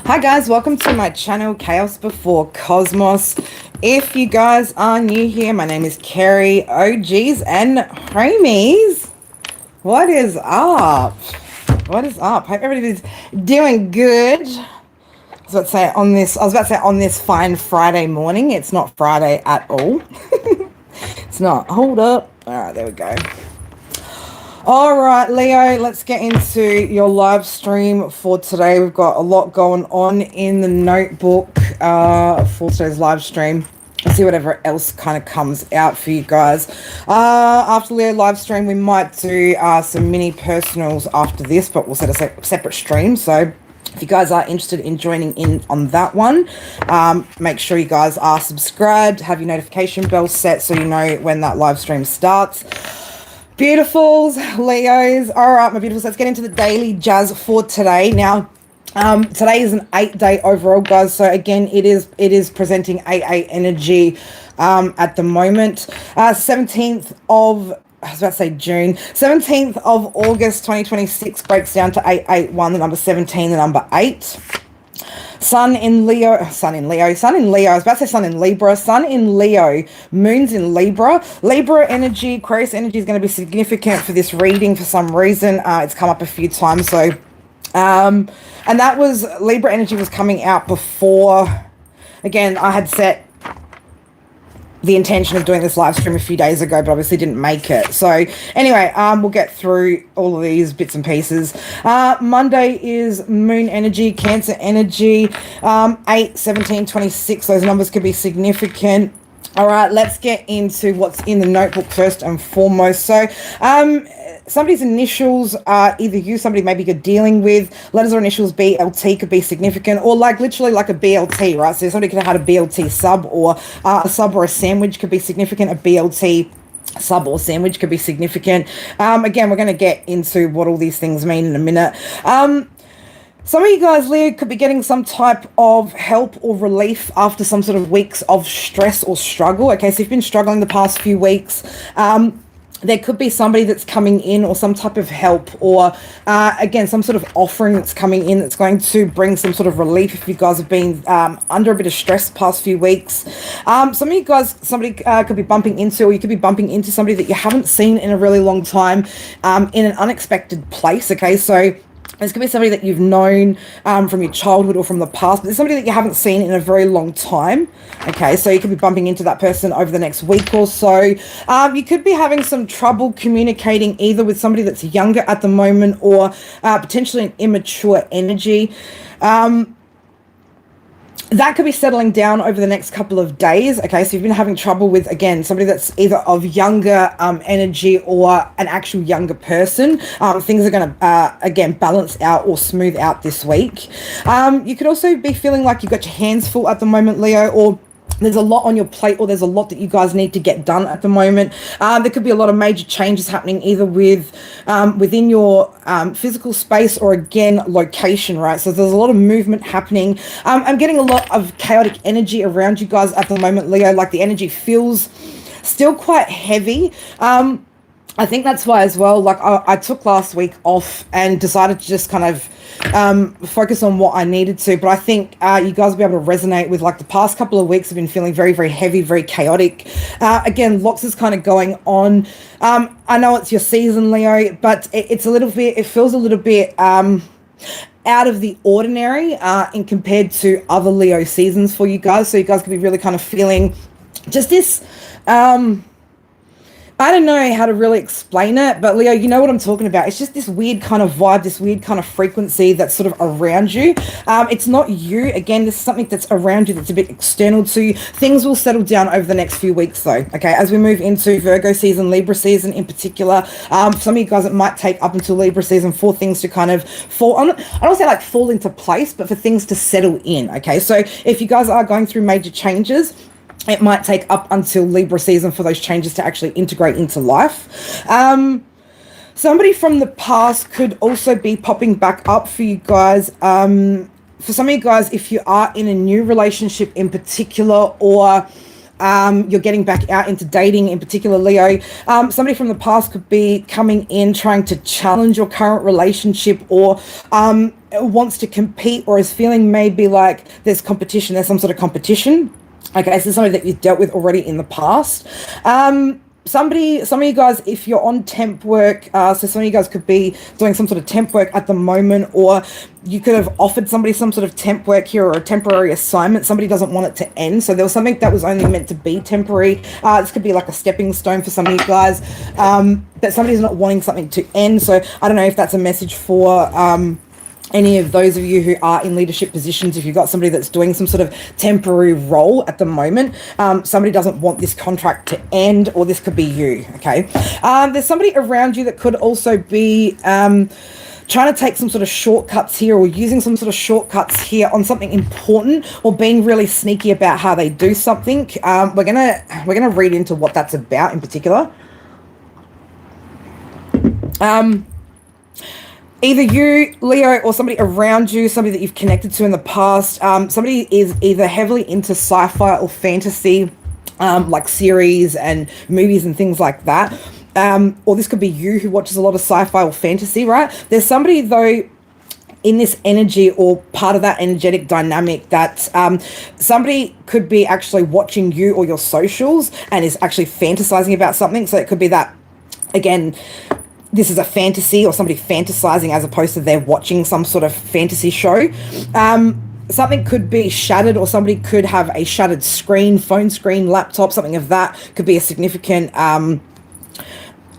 Hi guys, welcome to my channel Chaos Before Cosmos. If you guys are new here, my name is Kerry. OGs and homies, what is up? What is up? Hope everybody's doing good. I was about to say on this fine Friday morning. It's not Friday at all. It's not. Hold up. All right, there we go. All right, Leo, let's get into your live stream for today. We've got a lot going on in the notebook for today's live stream. Let's see whatever else kind of comes out for you guys. After Leo live stream, we might do some mini personals after this, but we'll set a separate stream. So if you guys are interested in joining in on that one, make sure you guys are subscribed, have your notification bell set so you know when that live stream starts. Beautifuls, Leos. All right, my beautifuls, let's get into the daily jazz for today. Now, today is an 8-day overall, guys. So again, it is presenting 8-8 energy at the moment. 17th of, I was about to say June, 17th of August 2026 breaks down to 881, the number 17, the number 8. Sun in Leo, I was about to say Sun in Libra, Sun in Leo, Moon's in Libra. Libra energy, Aquarius energy is going to be significant for this reading for some reason. It's come up a few times. So, and that was, Libra energy was coming out before, again, I had set the intention of doing this live stream a few days ago, but obviously didn't make it. So anyway, we'll get through all of these bits and pieces. Monday is Moon energy, Cancer energy, 8, 17, 26. Those numbers could be significant. All right, let's get into what's in the notebook first and foremost. So, somebody's initials are either somebody maybe you're dealing with, letters or initials BLT could be significant, or like literally like a BLT, right? So somebody could have had a BLT sub, or a sub or a sandwich could be significant. A BLT sub or sandwich could be significant. Again, we're going to get into what all these things mean in a minute. Some of you guys, Leo, could be getting some type of help or relief after some sort of weeks of stress or struggle. Okay, so if you've been struggling the past few weeks, there could be somebody that's coming in, or some type of help, or again, some sort of offering that's coming in that's going to bring some sort of relief if you guys have been under a bit of stress the past few weeks. Some of you guys, somebody could be bumping into, or you could be bumping into somebody that you haven't seen in a really long time in an unexpected place. Okay, so this could be somebody that you've known from your childhood or from the past, but there's somebody that you haven't seen in a very long time. Okay, so you could be bumping into that person over the next week or so. You could be having some trouble communicating either with somebody that's younger at the moment, or potentially an immature energy. That could be settling down over the next couple of days. Okay, so you've been having trouble with, again, somebody that's either of younger energy or an actual younger person. Things are going to, again, balance out or smooth out this week. You could also be feeling like you've got your hands full at the moment, Leo, or there's a lot on your plate, or there's a lot that you guys need to get done at the moment. There could be a lot of major changes happening either within your physical space, or again, location, right? So there's a lot of movement happening. I'm getting a lot of chaotic energy around you guys at the moment, Leo. Like the energy feels still quite heavy. I think that's why as well, like I took last week off and decided to just kind of focus on what I needed to. But I think you guys will be able to resonate with, like, the past couple of weeks have been feeling very, very heavy, very chaotic. Again, lots is kind of going on. I know it's your season, Leo, but it feels a little bit out of the ordinary in compared to other Leo seasons for you guys. So you guys could be really kind of feeling just this I don't know how to really explain it, but Leo, you know what I'm talking about. It's just this weird kind of vibe, this weird kind of frequency that's sort of around you. It's not you. Again, this is something that's around you that's a bit external to you. Things will settle down over the next few weeks though, okay? As we move into Virgo season, Libra season in particular, some of you guys, it might take up until Libra season for things to kind of fall on. I don't say like fall into place, but for things to settle in, okay? So if you guys are going through major changes, it might take up until Libra season for those changes to actually integrate into life. Somebody from the past could also be popping back up for you guys. For some of you guys, if you are in a new relationship in particular, or you're getting back out into dating, in particular, Leo. Somebody from the past could be coming in trying to challenge your current relationship, or wants to compete, or is feeling maybe like there's competition, there's some sort of competition. Okay, so this is somebody that you've dealt with already in the past. Some of you guys, if you're on temp work, so some of you guys could be doing some sort of temp work at the moment, or you could have offered somebody some sort of temp work here, or a temporary assignment. Somebody doesn't want it to end, so there was something that was only meant to be temporary. This could be like a stepping stone for some of you guys, but somebody's not wanting something to end. So I don't know if that's a message for any of those of you who are in leadership positions. If you've got somebody that's doing some sort of temporary role at the moment, somebody doesn't want this contract to end, or this could be you, okay? There's somebody around you that could also be trying to take some sort of shortcuts here, or using some sort of shortcuts here on something important, or being really sneaky about how they do something. We're gonna read into what that's about in particular. Either you, Leo, or somebody around you, somebody that you've connected to in the past, somebody is either heavily into sci-fi or fantasy, like series and movies and things like that. Or this could be you who watches a lot of sci-fi or fantasy, right? There's somebody, though, in this energy, or part of that energetic dynamic, that somebody could be actually watching you or your socials and is actually fantasizing about something. So it could be that, again, this is a fantasy, or somebody fantasizing as opposed to they're watching some sort of fantasy show. Something could be shattered, or somebody could have a shattered screen, phone screen, laptop, something of that could be a significant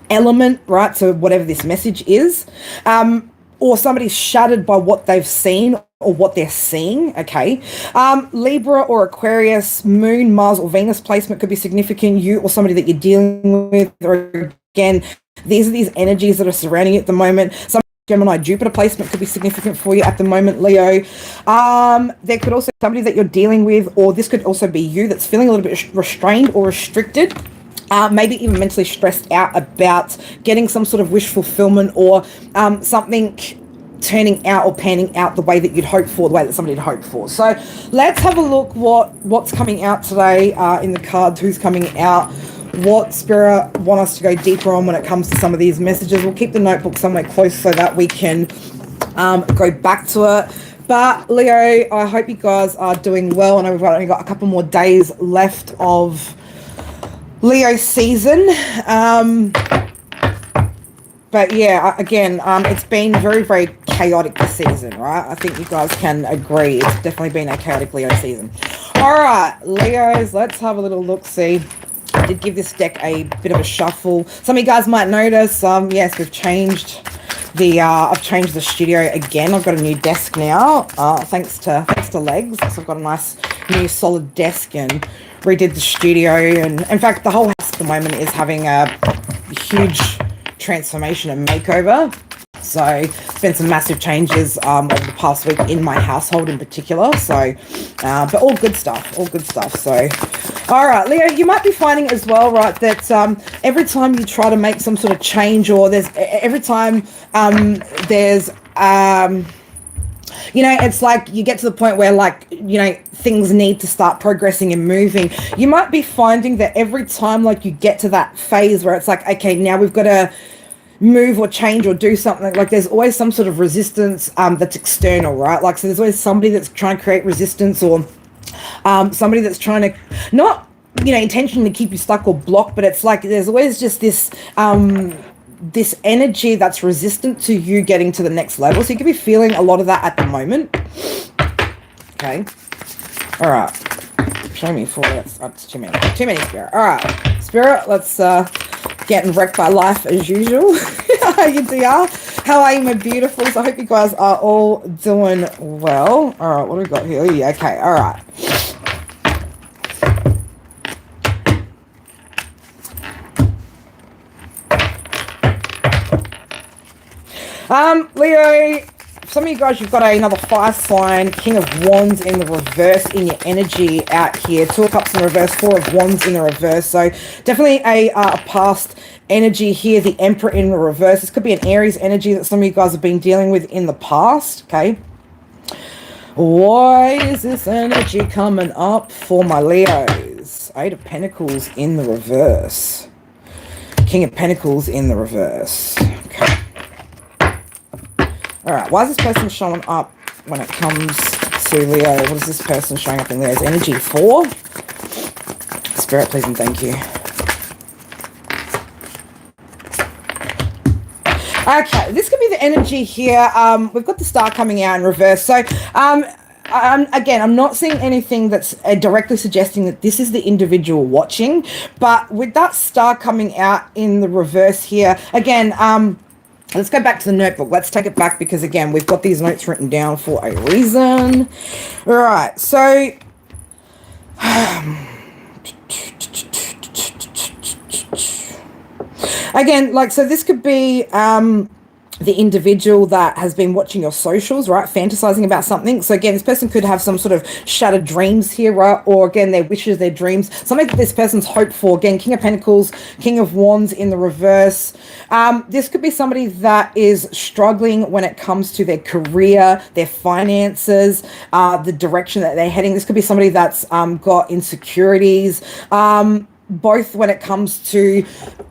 element, right? So whatever this message is, or somebody's shattered by what they've seen or what they're seeing, okay? Libra or Aquarius, Moon, Mars, or Venus placement could be significant. You or somebody that you're dealing with, or again, these are these energies that are surrounding you at the moment. Some Gemini, Jupiter placement could be significant for you at the moment, Leo. There could also be somebody that you're dealing with, or this could also be you that's feeling a little bit restrained or restricted. Maybe even mentally stressed out about getting some sort of wish fulfillment, or something turning out or panning out the way that you'd hoped for, the way that somebody had hoped for. So let's have a look what's coming out today in the cards, who's coming out, what Spirit want us to go deeper on when it comes to some of these messages. We'll keep the notebook somewhere close so that we can go back to it. But Leo, I hope you guys are doing well. I know we've only got a couple more days left of Leo season. But yeah, again, it's been very, very chaotic this season, right? I think you guys can agree. It's definitely been a chaotic Leo season. All right, Leos, let's have a little look-see. I did give this deck a bit of a shuffle. Some of you guys might notice, yes, we've changed I've changed the studio again. I've got a new desk now, thanks to Legs. So I've got a nice new solid desk, and redid the studio. And in fact, the whole house at the moment is having a huge transformation and makeover. So it's been some massive changes over the past week in my household in particular. So, but all good stuff, So, all right, Leo, you might be finding as well, right, that every time you try to make some sort of change, or every time there's, it's like you get to the point where, like, things need to start progressing and moving. You might be finding that every time, like, you get to that phase where it's like, okay, now we've got to move or change or do something, like there's always some sort of resistance that's external, right? Like, so there's always somebody that's trying to create resistance, or somebody that's trying to not intentionally keep you stuck or blocked, but it's like there's always just this this energy that's resistant to you getting to the next level. So you could be feeling a lot of that at the moment. Okay, all right, show me for it. That's too many Spirit. All right, Spirit, let's getting wrecked by life as usual. How you DR? How are you, my beautifuls? I hope you guys are all doing well. All right, what do we got here? Yeah, okay, all right. Leo, some of you guys, you've got another fire sign, King of Wands in the reverse in your energy out here. 2 of Cups in the reverse, 4 of Wands in the reverse. So definitely a past energy here. The Emperor in the reverse. This could be an Aries energy that some of you guys have been dealing with in the past. Okay. Why is this energy coming up for my Leos? reverse. 8 of Pentacles in the reverse. King of Pentacles in the reverse. Okay. Alright, why is this person showing up when it comes to Leo? What is this person showing up in Leo's energy for? Spirit, please and thank you. Okay, this could be the energy here. We've got the star coming out in reverse. So, again, I'm not seeing anything that's directly suggesting that this is the individual watching. But with that star coming out in the reverse here, again, let's go back to the notebook. Let's take it back because, again, we've got these notes written down for a reason. All right, so... again, like, so this could be the individual that has been watching your socials, right? Fantasizing about something. So again, this person could have some sort of shattered dreams here, right? Or again, their wishes, their dreams, something that this person's hoped for. Again, King of Pentacles, King of Wands in the reverse. This could be somebody that is struggling when it comes to their career, their finances, the direction that they're heading. This could be somebody that's got insecurities, both when it comes to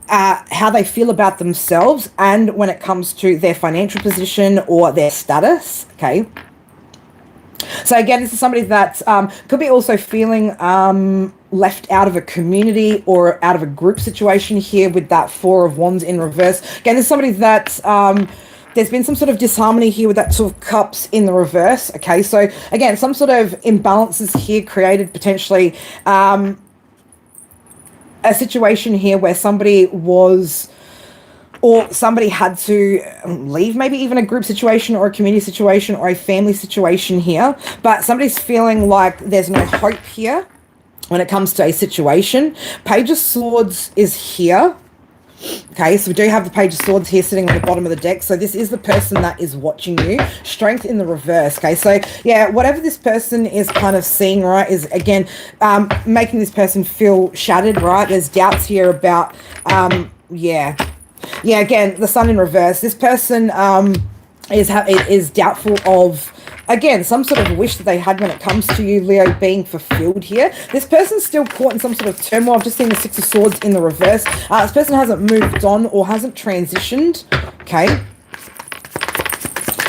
how they feel about themselves and when it comes to their financial position or their status, okay? So again, this is somebody that could be also feeling left out of a community or out of a group situation here with that 4 of Wands in reverse. Again, this is somebody that... there's been some sort of disharmony here with that 2 of Cups in the reverse, okay? So again, some sort of imbalances here created potentially... a situation here where somebody was, or somebody had to leave, maybe even a group situation or a community situation or a family situation here, but somebody's feeling like there's no hope here when it comes to a situation. Page of Swords is here. Okay, so we do have the Page of Swords here sitting on the bottom of the deck. So this is the person that is watching you. Strength in the reverse. Okay, so yeah, whatever this person is kind of seeing, right, is again making this person feel shattered, right? There's doubts here about, yeah, again, the Sun in reverse. This person is doubtful of, again, some sort of wish that they had when it comes to you, Leo, being fulfilled here. This person's still caught in some sort of turmoil. I've just seen the 6 of Swords in the reverse. This person hasn't moved on or hasn't transitioned. Okay.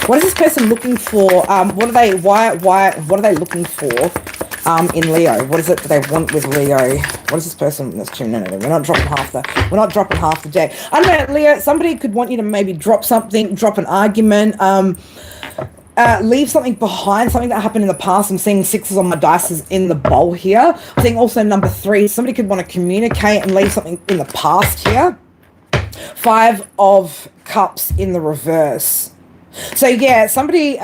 What is this person looking for? What are they looking for in Leo? What is it that they want with Leo? What is this person? That's too, no, we're not dropping half the deck. I don't know, Leo, somebody could want you to maybe drop something, drop an argument, leave something behind, something that happened in the past. I'm seeing 6s on my dice in the bowl here. I'm seeing also number 3. Somebody could want to communicate and leave something in the past here. 5 of Cups in the reverse. So yeah, somebody,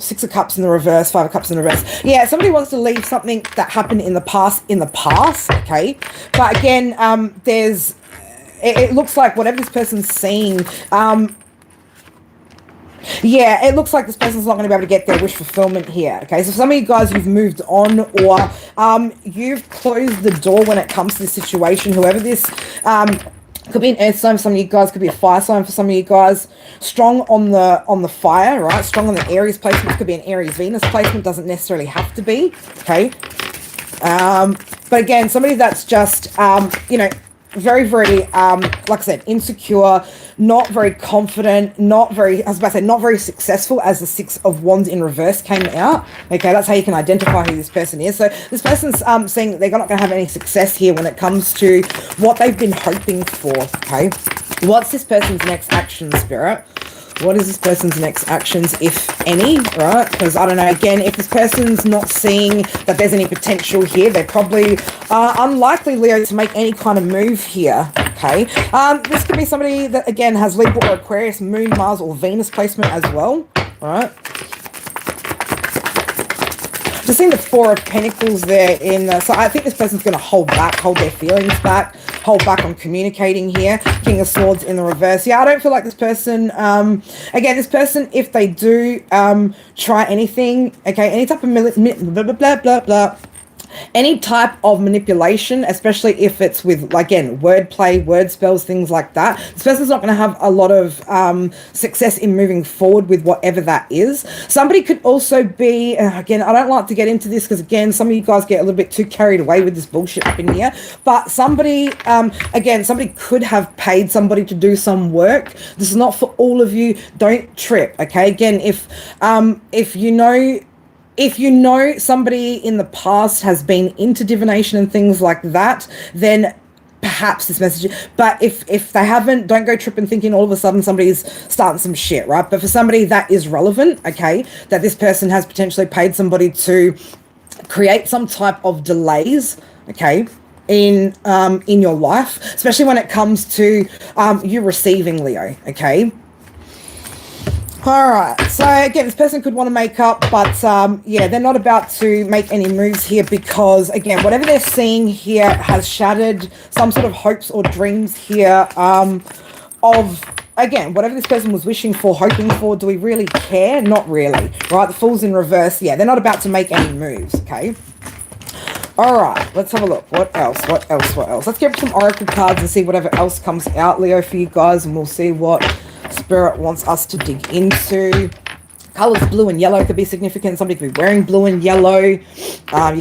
6 of Cups in the reverse, 5 of Cups in the reverse. Yeah, somebody wants to leave something that happened in the past, okay? But again, it looks like whatever this person's seeing, yeah, it looks like this person's not going to be able to get their wish fulfillment here. Okay, so some of you guys, you've moved on, or you've closed the door when it comes to this situation. Whoever this could be an earth sign for some of you guys, could be a fire sign for some of you guys. Strong on the fire, right? Strong on the Aries placement. Could be an Aries Venus placement. Doesn't necessarily have to be. Okay, but again, somebody that's just you know, very, very, like I said, insecure, not very confident, not very successful, as the 6 of Wands in reverse came out. Okay, that's how you can identify who this person is. So this person's saying they're not going to have any success here when it comes to what they've been hoping for. Okay, what's this person's next action, Spirit? What is this person's next actions, if any, right? Because, I don't know, again, if this person's not seeing that there's any potential here, they're probably unlikely, Leo, to make any kind of move here, okay? This could be somebody that, again, has Libra or Aquarius, Moon, Mars, or Venus placement as well, right? Just seeing the 4 of Pentacles there so I think this person's going to hold their feelings back, hold back on communicating here. King of Swords in the reverse. Yeah, I don't feel like this person, again, this person, if they do try anything, okay, any type of blah, blah, blah, blah, any type of manipulation, especially if it's with, again, wordplay, word spells, things like that, this person's not going to have a lot of success in moving forward with whatever that is. Somebody could also be, again, I don't like to get into this because, again, some of you guys get a little bit too carried away with this bullshit up in here, but somebody, again, somebody could have paid somebody to do some work. This is not for all of you. Don't trip, okay? Again, if you know somebody in the past has been into divination and things like that, then perhaps this message, but if they haven't, don't go tripping thinking all of a sudden somebody's starting some shit, right? But for somebody that is relevant, okay, that this person has potentially paid somebody to create some type of delays, okay, in your life, especially when it comes to you receiving, Leo, okay? All right, so again, this person could want to make up, but yeah, they're not about to make any moves here because, again, whatever they're seeing here has shattered some sort of hopes or dreams here of, again, whatever this person was wishing for, hoping for. Do we really care? Not really, right? The Fool's in reverse. Yeah, they're not about to make any moves, okay? All right, let's have a look. What else? What else? What else? Let's get some oracle cards and see whatever else comes out, Leo, for you guys, and we'll see what Spirit wants us to dig into. Colors blue and yellow could be significant. Somebody could be wearing blue and yellow. You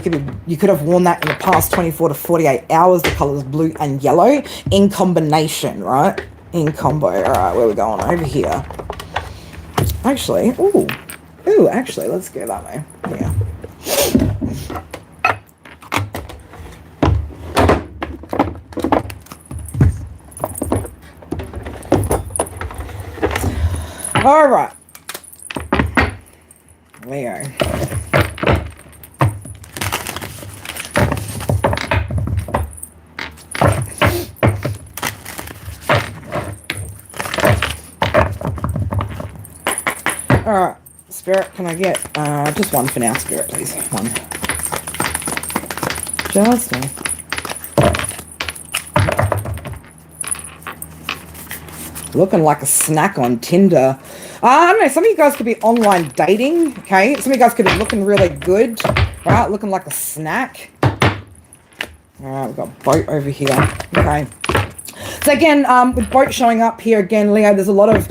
could have worn that in the past 24 to 48 hours. The colors blue and yellow in combination, right? In combo. All right, where are we going? Over here. Actually, actually, let's go that way. Yeah. All right, Leo. All right, Spirit, can I get just one for now, Spirit, please? One. Just one. Looking like a snack on Tinder. I don't know, some of you guys could be online dating, okay? Some of you guys could be looking really good, right? Looking like a snack. All right, we've got boat over here, okay? So again, with boat showing up here again, Leo, there's a lot of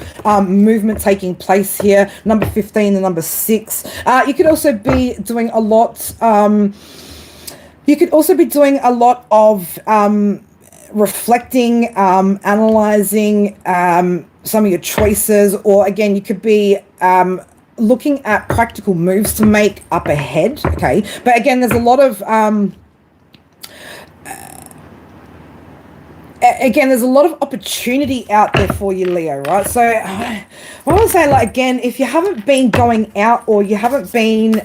movement taking place here. Number 15 and number 6. You could also be doing a lot, of reflecting, analyzing some of your choices, or again, you could be looking at practical moves to make up ahead, okay? But again, there's a lot of opportunity out there for you, Leo, right? So I want to say, like, again, if you haven't been going out or you haven't been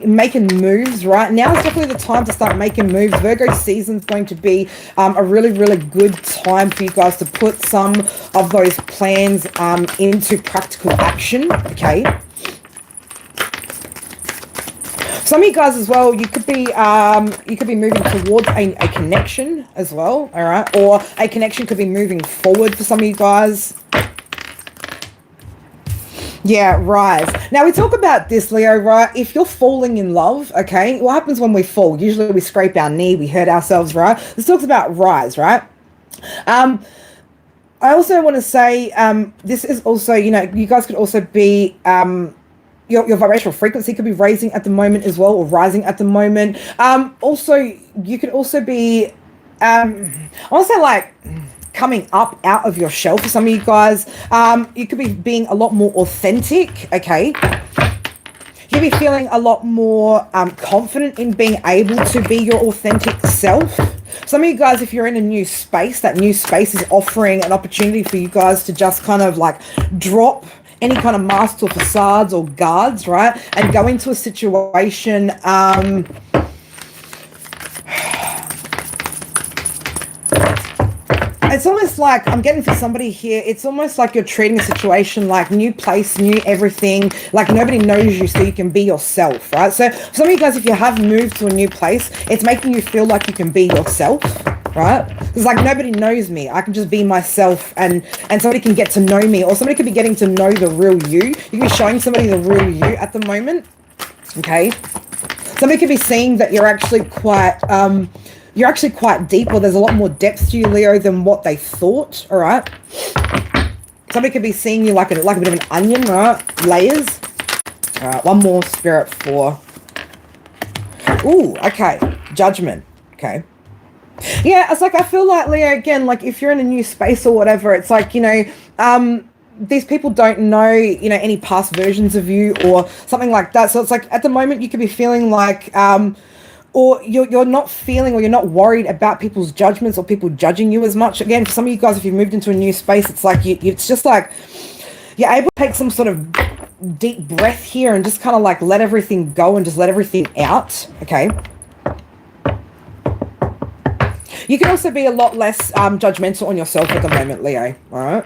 making moves, right, now is definitely the time to start making moves. Virgo season is going to be a really, really good time for you guys to put some of those plans into practical action, okay? Some of you guys as well, you could be moving towards a connection as well, all right? Or a connection could be moving forward for some of you guys. Yeah, rise. Now, we talk about this, Leo, right? If you're falling in love, okay, what happens when we fall? Usually we scrape our knee, we hurt ourselves, right? This talks about rise, right? I also want to say this is also, you know, you guys could also be... Your vibrational frequency could be raising at the moment as well, or rising at the moment. Also, you could also be, I want to say, like, coming up out of your shell for some of you guys. You could be being a lot more authentic, okay? You'll be feeling a lot more confident in being able to be your authentic self. Some of you guys, if you're in a new space, that new space is offering an opportunity for you guys to just kind of like drop any kind of masks or facades or guards, right? And go into a situation, it's almost like, I'm getting for somebody here, it's almost like you're treating a situation like new place, new everything, like nobody knows you, so you can be yourself, right? So some of you guys, if you have moved to a new place, it's making you feel like you can be yourself, right? It's like, nobody knows me, I can just be myself, and somebody can get to know me, or somebody could be getting to know the real you. You can be showing somebody the real you at the moment, okay? So Somebody could be seeing that you're actually quite deep, or there's a lot more depth to you, Leo, than what they thought. All right. Somebody could be seeing you like a bit of an onion, right? Layers. All right. One more, Spirit, for. Ooh. Okay. Judgment. Okay. Yeah, it's like I feel like, Leo, again, like if you're in a new space or whatever, it's like, these people don't know, any past versions of you or something like that. So it's like at the moment you could be feeling like, or you're not feeling, or you're not worried about people's judgments or people judging you as much. Again, for some of you guys, if you've moved into a new space, it's like it's just like you're able to take some sort of deep breath here and just kind of like let everything go and just let everything out. Okay. You can also be a lot less judgmental on yourself at the moment, Leo. All right.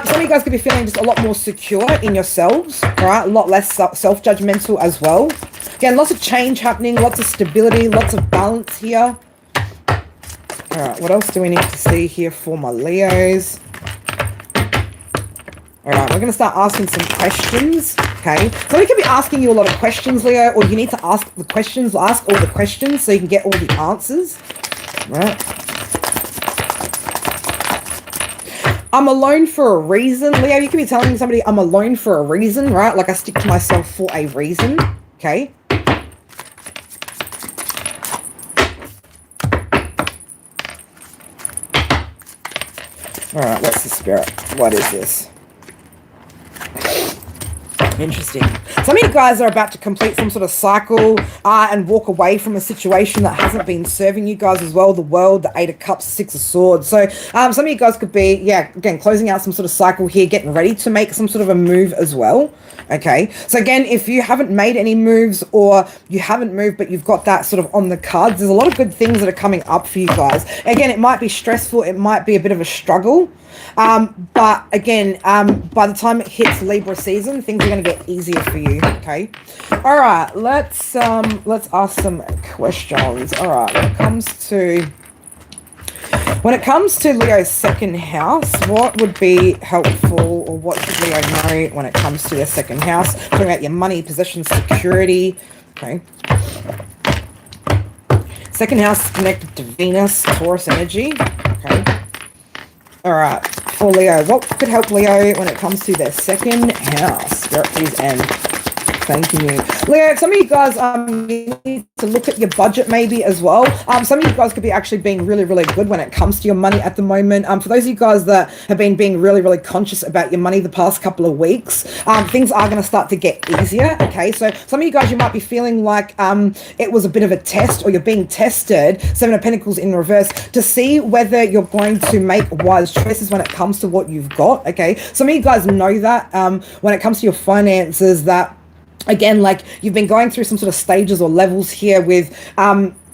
Some of you guys could be feeling just a lot more secure in yourselves, all right? A lot less self-judgmental as well. Again, lots of change happening, lots of stability, lots of balance here. All right, what else do we need to see here for my Leos? All right, we're going to start asking some questions, okay? So we could be asking you a lot of questions, Leo, or you need to ask the questions, ask all the questions so you can get all the answers, all right? I'm alone for a reason. Leo, you could be telling somebody I'm alone for a reason, right? Like I stick to myself for a reason, okay? All right, what's the Spirit? What is this? Interesting. Some of you guys are about to complete some sort of cycle and walk away from a situation that hasn't been serving you guys as well. The World, the Eight of Cups, Six of Swords. So some of you guys could be, again, closing out some sort of cycle here, getting ready to make some sort of a move as well. Okay. So again, if you haven't made any moves or you haven't moved, but you've got that sort of on the cards, there's a lot of good things that are coming up for you guys. Again, it might be stressful. It might be a bit of a struggle. But again, by the time it hits Libra season, things are going to get easier for you. Okay. All right. Let's ask some questions. All right. When it comes to Leo's second house, what would be helpful, or what should Leo know when it comes to their second house? Talking about your money, position, security. Okay. Second house is connected to Venus, Taurus energy. Okay. All right, for Leo, what could help Leo when it comes to their second house? Spirit, please, and thank you. Leo, some of you guys you need to look at your budget maybe as well. Some of you guys could be actually being really, really good when it comes to your money at the moment. For those of you guys that have been being really, really conscious about your money the past couple of weeks, things are going to start to get easier, okay? So some of you guys, you might be feeling like it was a bit of a test, or you're being tested, Seven of Pentacles in reverse, to see whether you're going to make wise choices when it comes to what you've got, okay? Some of you guys know that when it comes to your finances, that again, like you've been going through some sort of stages or levels here with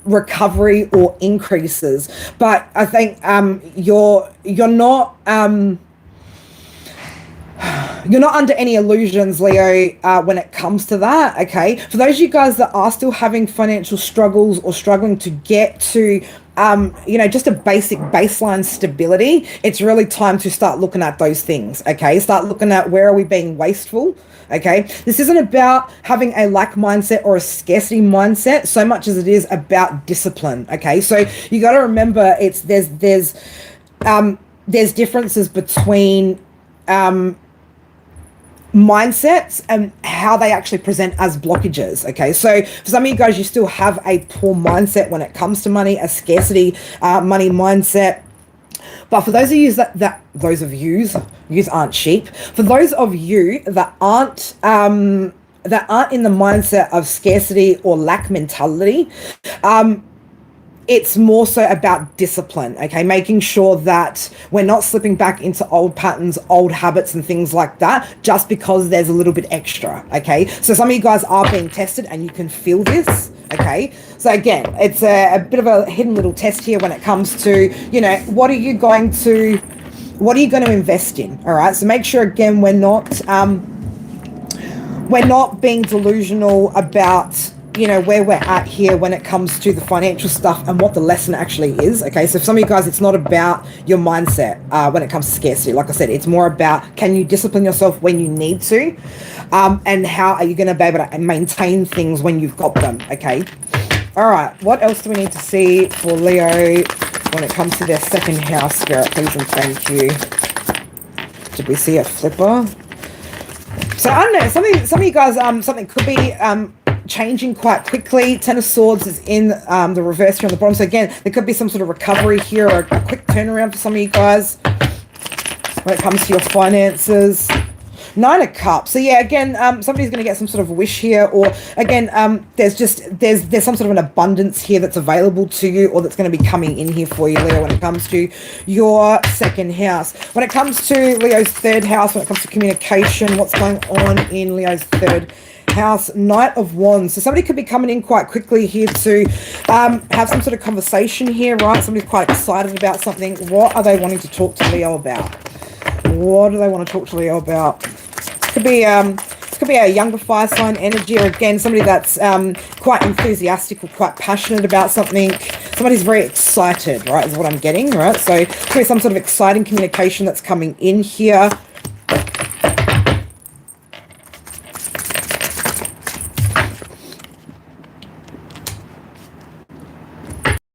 recovery or increases, but I think you're not under any illusions, Leo, when it comes to that, okay? For those of you guys that are still having financial struggles or struggling to get to just a basic baseline stability, it's really time to start looking at those things, okay? Start looking at where are we being wasteful, okay? This isn't about having a lack mindset or a scarcity mindset so much as it is about discipline, okay? So you got to remember, there's differences between mindsets and how they actually present as blockages, okay? So for some of you guys, you still have a poor mindset when it comes to money, a scarcity money mindset. But for those of you yous aren't sheep. For those of you that aren't in the mindset of scarcity or lack mentality, it's more so about discipline, okay? Making sure that we're not slipping back into old patterns, old habits and things like that, just because there's a little bit extra, okay? So some of you guys are being tested and you can feel this, okay? So again, it's a bit of a hidden little test here when it comes to, what are you going to invest in, all right? So make sure, again, we're not being delusional about you know, where we're at here when it comes to the financial stuff and what the lesson actually is. Okay, so for some of you guys, it's not about your mindset when it comes to scarcity. Like I said, it's more about, can you discipline yourself when you need to, and how are you going to be able to maintain things when you've got them. Okay, all right, what else do we need to see for Leo when it comes to their second house, Spirit? Please and thank you. Did we see a flipper? So I don't know, some of you guys, something could be changing quite quickly. Ten of Swords is in the reverse here on the bottom. So again, there could be some sort of recovery here, or a quick turnaround for some of you guys when it comes to your finances. Nine of Cups. So yeah, again, somebody's going to get some sort of wish here, or again, there's some sort of an abundance here that's available to you, or that's going to be coming in here for you, Leo, when it comes to your second house. When it comes to Leo's third house, when it comes to communication, what's going on in Leo's third house? Knight of Wands. So somebody could be coming in quite quickly here to have some sort of conversation here, right? Somebody's quite excited about something. What are they wanting to talk to Leo about? What do they want to talk to Leo about? Could be a younger fire sign energy, or again, somebody that's quite enthusiastic or quite passionate about something. Somebody's very excited, right, is what I'm getting, right? So could be some sort of exciting communication that's coming in here.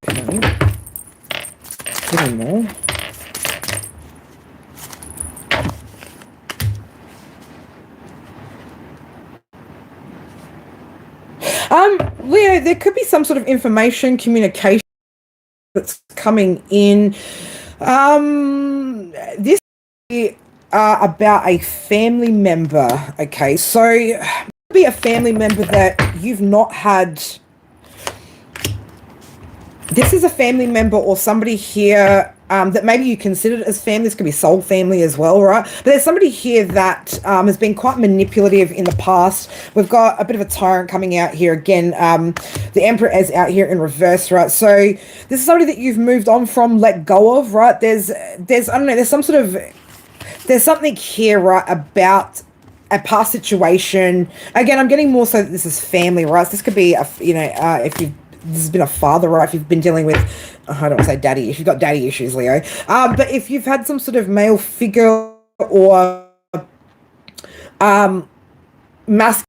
Okay. Getting more. Leo, there could be some sort of information, communication that's coming in. This is about a family member, okay? So, it could be a family member that you've not had. This is a family member or somebody here that maybe you considered as family. This could be soul family as well, right? But there's somebody here that has been quite manipulative in the past. We've got a bit of a tyrant coming out here again. The Emperor is out here in reverse, right? So this is somebody that you've moved on from, let go of, right? There's I don't know, there's something here, right, about a past situation. Again, I'm getting more so that this is family, right? So this could be, this has been a father, right? If you've been dealing with, I don't want to say daddy, if you've got daddy issues, Leo. But if you've had some sort of male figure or masculine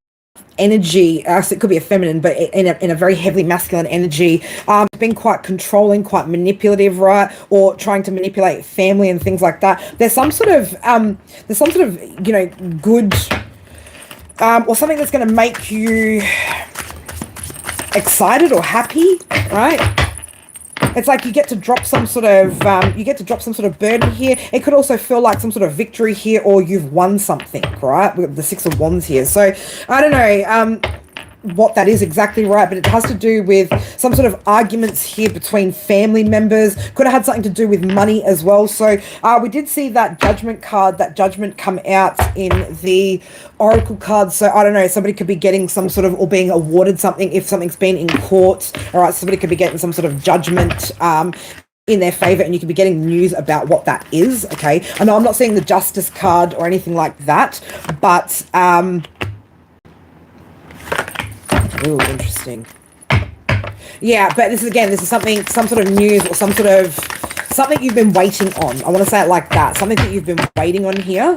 energy, so it could be a feminine, but in a very heavily masculine energy, been quite controlling, quite manipulative, right? Or trying to manipulate family and things like that. There's some sort of, you know, good, or something that's going to make you excited or happy, right? It's like you get to drop some sort of burden here. It could also feel like some sort of victory here, or you've won something, right? With the Six of Wands here. So I don't know what that is exactly, right, but it has to do with some sort of arguments here between family members. Could have had something to do with money as well. So we did see that Judgment card, that Judgment come out in the Oracle card. So I don't know, somebody could be getting some sort of, or being awarded something if something's been in court. All right, somebody could be getting some sort of judgment in their favor, and you could be getting news about what that is. Okay, I know I'm not seeing the Justice card or anything like that, but ooh, interesting. Yeah, but this is something, some sort of news, or some sort of something you've been waiting on. I want to say it like that. Something that you've been waiting on here.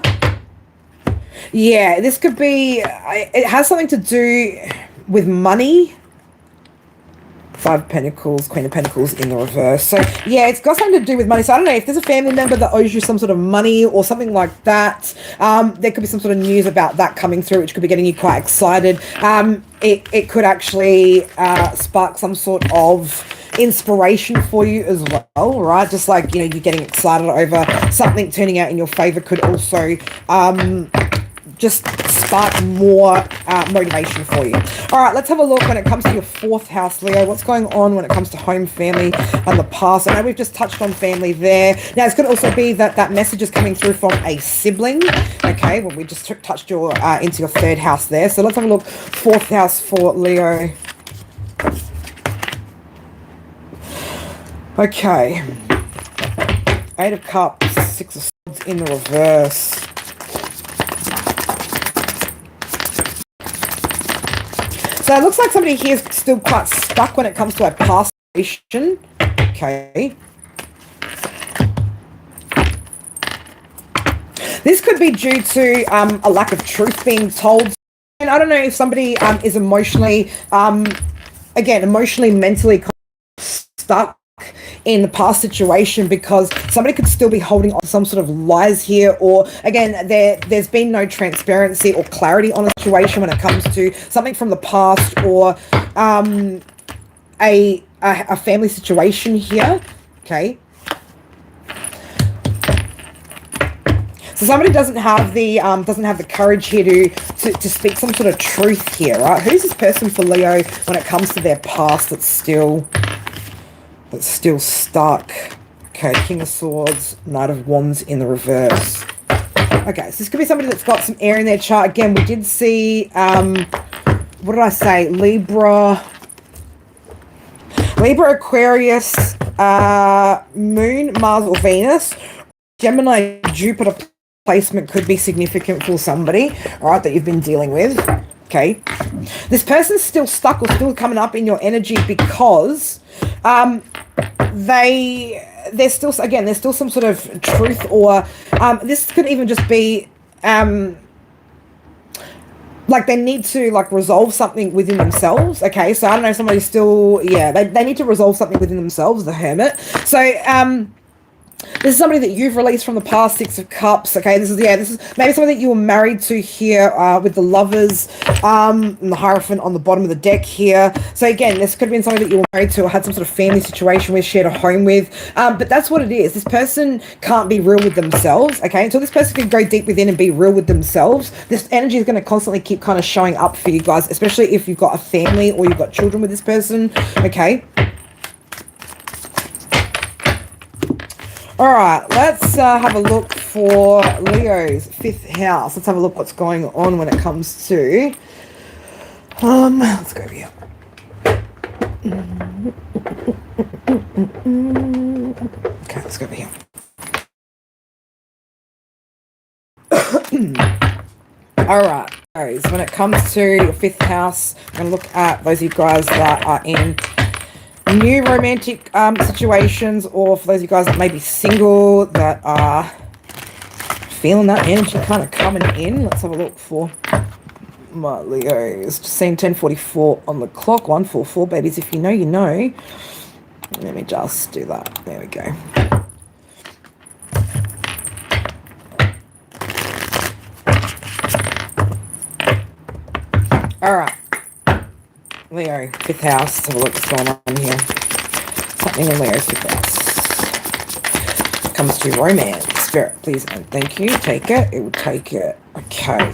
Yeah, this could be, it has something to do with money. Five of Pentacles, Queen of Pentacles in the reverse. So yeah, it's got something to do with money. So I don't know if there's a family member that owes you some sort of money or something like that. There could be some sort of news about that coming through, which could be getting you quite excited. It could actually spark some sort of inspiration for you as well, right? Just like, you know, you're getting excited over something turning out in your favor could also just spark more motivation for you. All right, let's have a look when it comes to your fourth house, Leo. What's going on when it comes to home, family, and the past? I know we've just touched on family there. Now, it could also be that that message is coming through from a sibling. Okay, well, we just touched your into your third house there. So let's have a look. Fourth house for Leo. Okay. Eight of Cups, Six of Swords in the reverse. So it looks like somebody here is still quite stuck when it comes to a past situation. Okay. This could be due to a lack of truth being told. And I don't know if somebody is emotionally, mentally stuck in the past situation, because somebody could still be holding on to some sort of lies here, or again, there's been no transparency or clarity on a situation when it comes to something from the past, or a family situation here. Okay. So somebody doesn't have the courage here to speak some sort of truth here, right? Who's this person for Leo when it comes to their past that's still stuck? Okay, King of Swords, Knight of Wands in the reverse. Okay, so this could be somebody that's got some air in their chart. Again, we did see what did I say? Libra, Aquarius, Moon, Mars or Venus. Gemini, Jupiter placement could be significant for somebody, all right, that you've been dealing with. Okay, this person's still stuck or still coming up in your energy because there's still some sort of truth, or this could even just be like they need to resolve something within themselves. Okay, so I don't know, somebody's still, they need to resolve something within themselves, the Hermit. So this is somebody that you've released from the past, Six of Cups. Okay, this is maybe somebody that you were married to here with the Lovers and the Hierophant on the bottom of the deck here. So again, this could have been somebody that you were married to or had some sort of family situation with, shared a home with. But that's what it is. This person can't be real with themselves. Okay, until this person can go deep within and be real with themselves, this energy is going to constantly keep kind of showing up for you guys, especially if you've got a family or you've got children with this person. Okay. All right, let's have a look for Leo's 5th house. Let's have a look what's going on when it comes to... let's go over here. Okay, let's go over here. All right, guys, when it comes to your 5th house, I'm going to look at those of you guys that are in new romantic situations, or for those of you guys that may be single that are feeling that energy kind of coming in. Let's have a look for my Leos. Just seeing 10:44 on the clock. 144, babies. If you know, you know. Let me just do that. There we go. All right. Leo, 5th house. Let's have a look what's going on here. Something in Leo's 5th house. Comes to romance. Spirit, please and thank you. Take it. It will take it. Okay.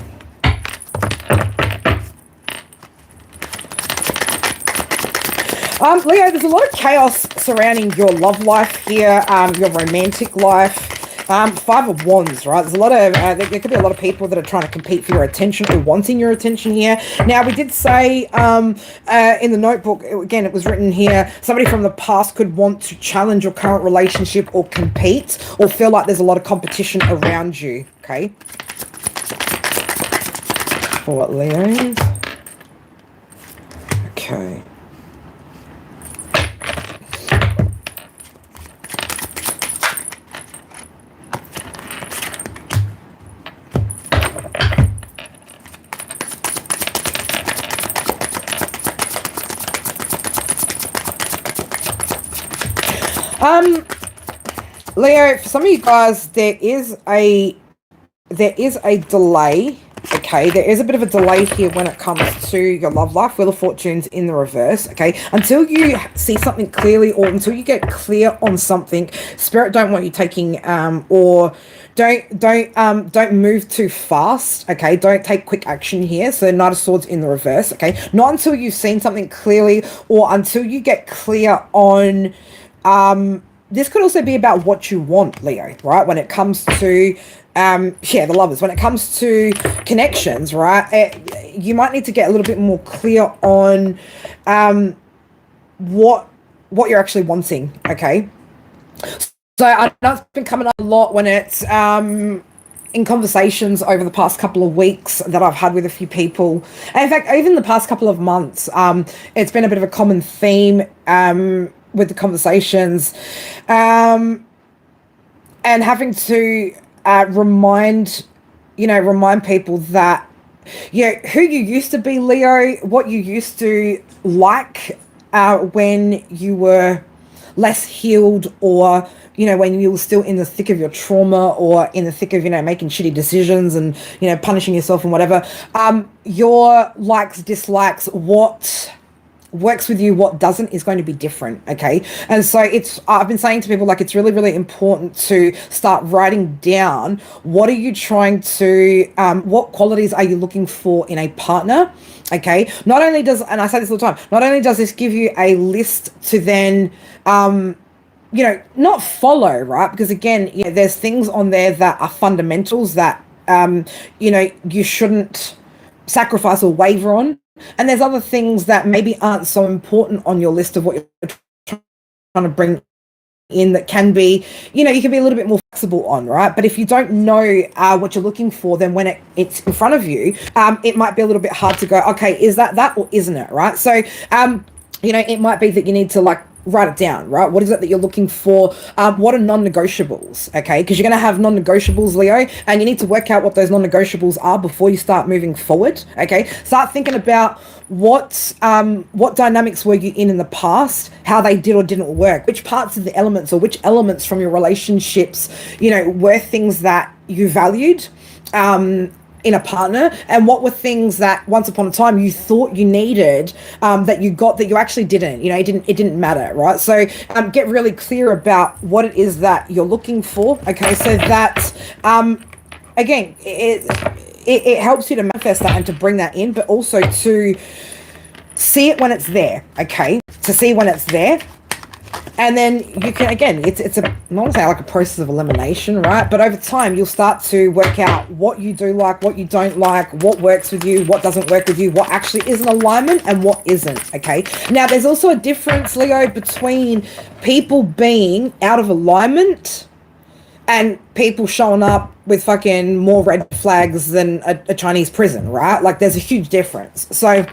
Leo, there's a lot of chaos surrounding your love life here, your romantic life. 5 of Wands, right? There's a lot of, there could be a lot of people that are trying to compete for your attention or wanting your attention here. Now, we did say in the notebook, again, it was written here, somebody from the past could want to challenge your current relationship or compete or feel like there's a lot of competition around you, okay? For what, Leos? Okay. Leo, for some of you guys, there is a delay. Okay, there is a bit of a delay here when it comes to your love life. Wheel of Fortune's in the reverse. Okay, until you see something clearly, or until you get clear on something, Spirit don't want you taking or don't move too fast. Okay, don't take quick action here. So Knight of Swords in the reverse. Okay, not until you've seen something clearly, or until you get clear on this could also be about what you want, Leo, right? When it comes to, the Lovers. When it comes to connections, right? You might need to get a little bit more clear on what you're actually wanting, okay? So I know it's been coming up a lot when it's in conversations over the past couple of weeks that I've had with a few people, and in fact, even the past couple of months, it's been a bit of a common theme with the conversations, and having to remind people that, who you used to be, Leo, what you used to like when you were less healed, or when you were still in the thick of your trauma, or in the thick of making shitty decisions and punishing yourself and whatever. Your likes, dislikes, what works with you, what doesn't, is going to be different. Okay. And so I've been saying to people, like, it's really, really important to start writing down, what are you trying to, what qualities are you looking for in a partner? Okay. Not only does, and I say this all the time, not only does this give you a list to then, not follow, right? Because again, there's things on there that are fundamentals that, you shouldn't sacrifice or waver on. And there's other things that maybe aren't so important on your list of what you're trying to bring in, that can be, you can be a little bit more flexible on, right? But if you don't know what you're looking for, then when it's in front of you, it might be a little bit hard to go, okay, is that or isn't it, right? So, it might be that you need to write it down, right? What is it that you're looking for? What are non-negotiables? Okay, because you're going to have non-negotiables, Leo, and you need to work out what those non-negotiables are before you start moving forward. Okay, start thinking about what dynamics were you in the past, how they did or didn't work, which parts of the elements, or which elements from your relationships, were things that you valued in a partner, and what were things that once upon a time you thought you needed, that you got, that you actually didn't. It didn't matter, right? So get really clear about what it is that you're looking for. Okay, so that again, it helps you to manifest that and to bring that in, but also to see it when it's there. Okay, to see when it's there. And then you can, again, it's I don't want to say like a process of elimination, right? But over time, you'll start to work out what you do like, what you don't like, what works with you, what doesn't work with you, what actually is in alignment and what isn't, okay? Now, there's also a difference, Leo, between people being out of alignment and people showing up with fucking more red flags than a Chinese prison, right? Like, there's a huge difference. So,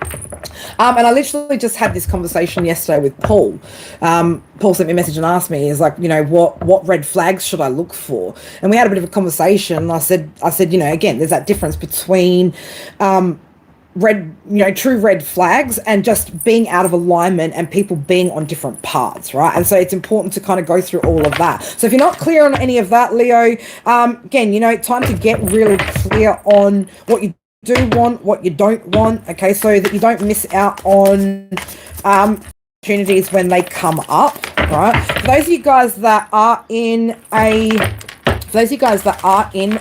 and I literally just had this conversation yesterday with Paul. Paul sent me a message and asked me, is like, what red flags should I look for? And we had a bit of a conversation. I said, again, there's that difference between, true red flags and just being out of alignment and people being on different paths, right? And so it's important to kind of go through all of that. So if you're not clear on any of that, Leo, again, time to get really clear on what you do want, what you don't want, okay, so that you don't miss out on opportunities when they come up, right? For those of you guys that are in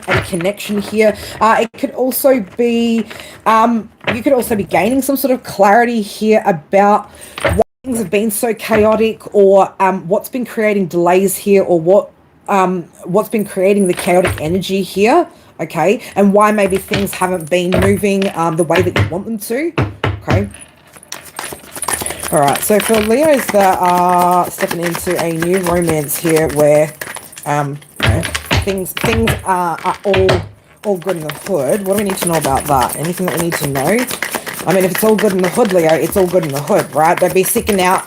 a connection here, it could also be, you could also be gaining some sort of clarity here about why things have been so chaotic, or what's been creating delays here, or what's been creating the chaotic energy here, okay, and why maybe things haven't been moving the way that you want them to, okay. All right, so for Leos that are stepping into a new romance here where things are all good in the hood, what do we need to know about that? Anything that we need to know? I mean, if it's all good in the hood, Leo, it's all good in the hood, right? Don't be seeking out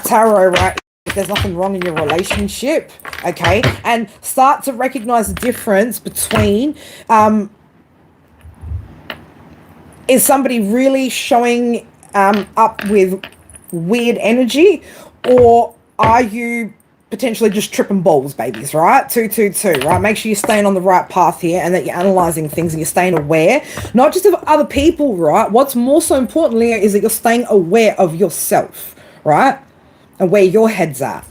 tarot, right? If there's nothing wrong in your relationship, okay? And start to recognize the difference between is somebody really showing up with weird energy, or are you potentially just tripping balls, babies, right? 222, right? Make sure you're staying on the right path here, and that you're analyzing things and you're staying aware, not just of other people, right? What's more so important, Leo, is that you're staying aware of yourself, right? And where your head's at.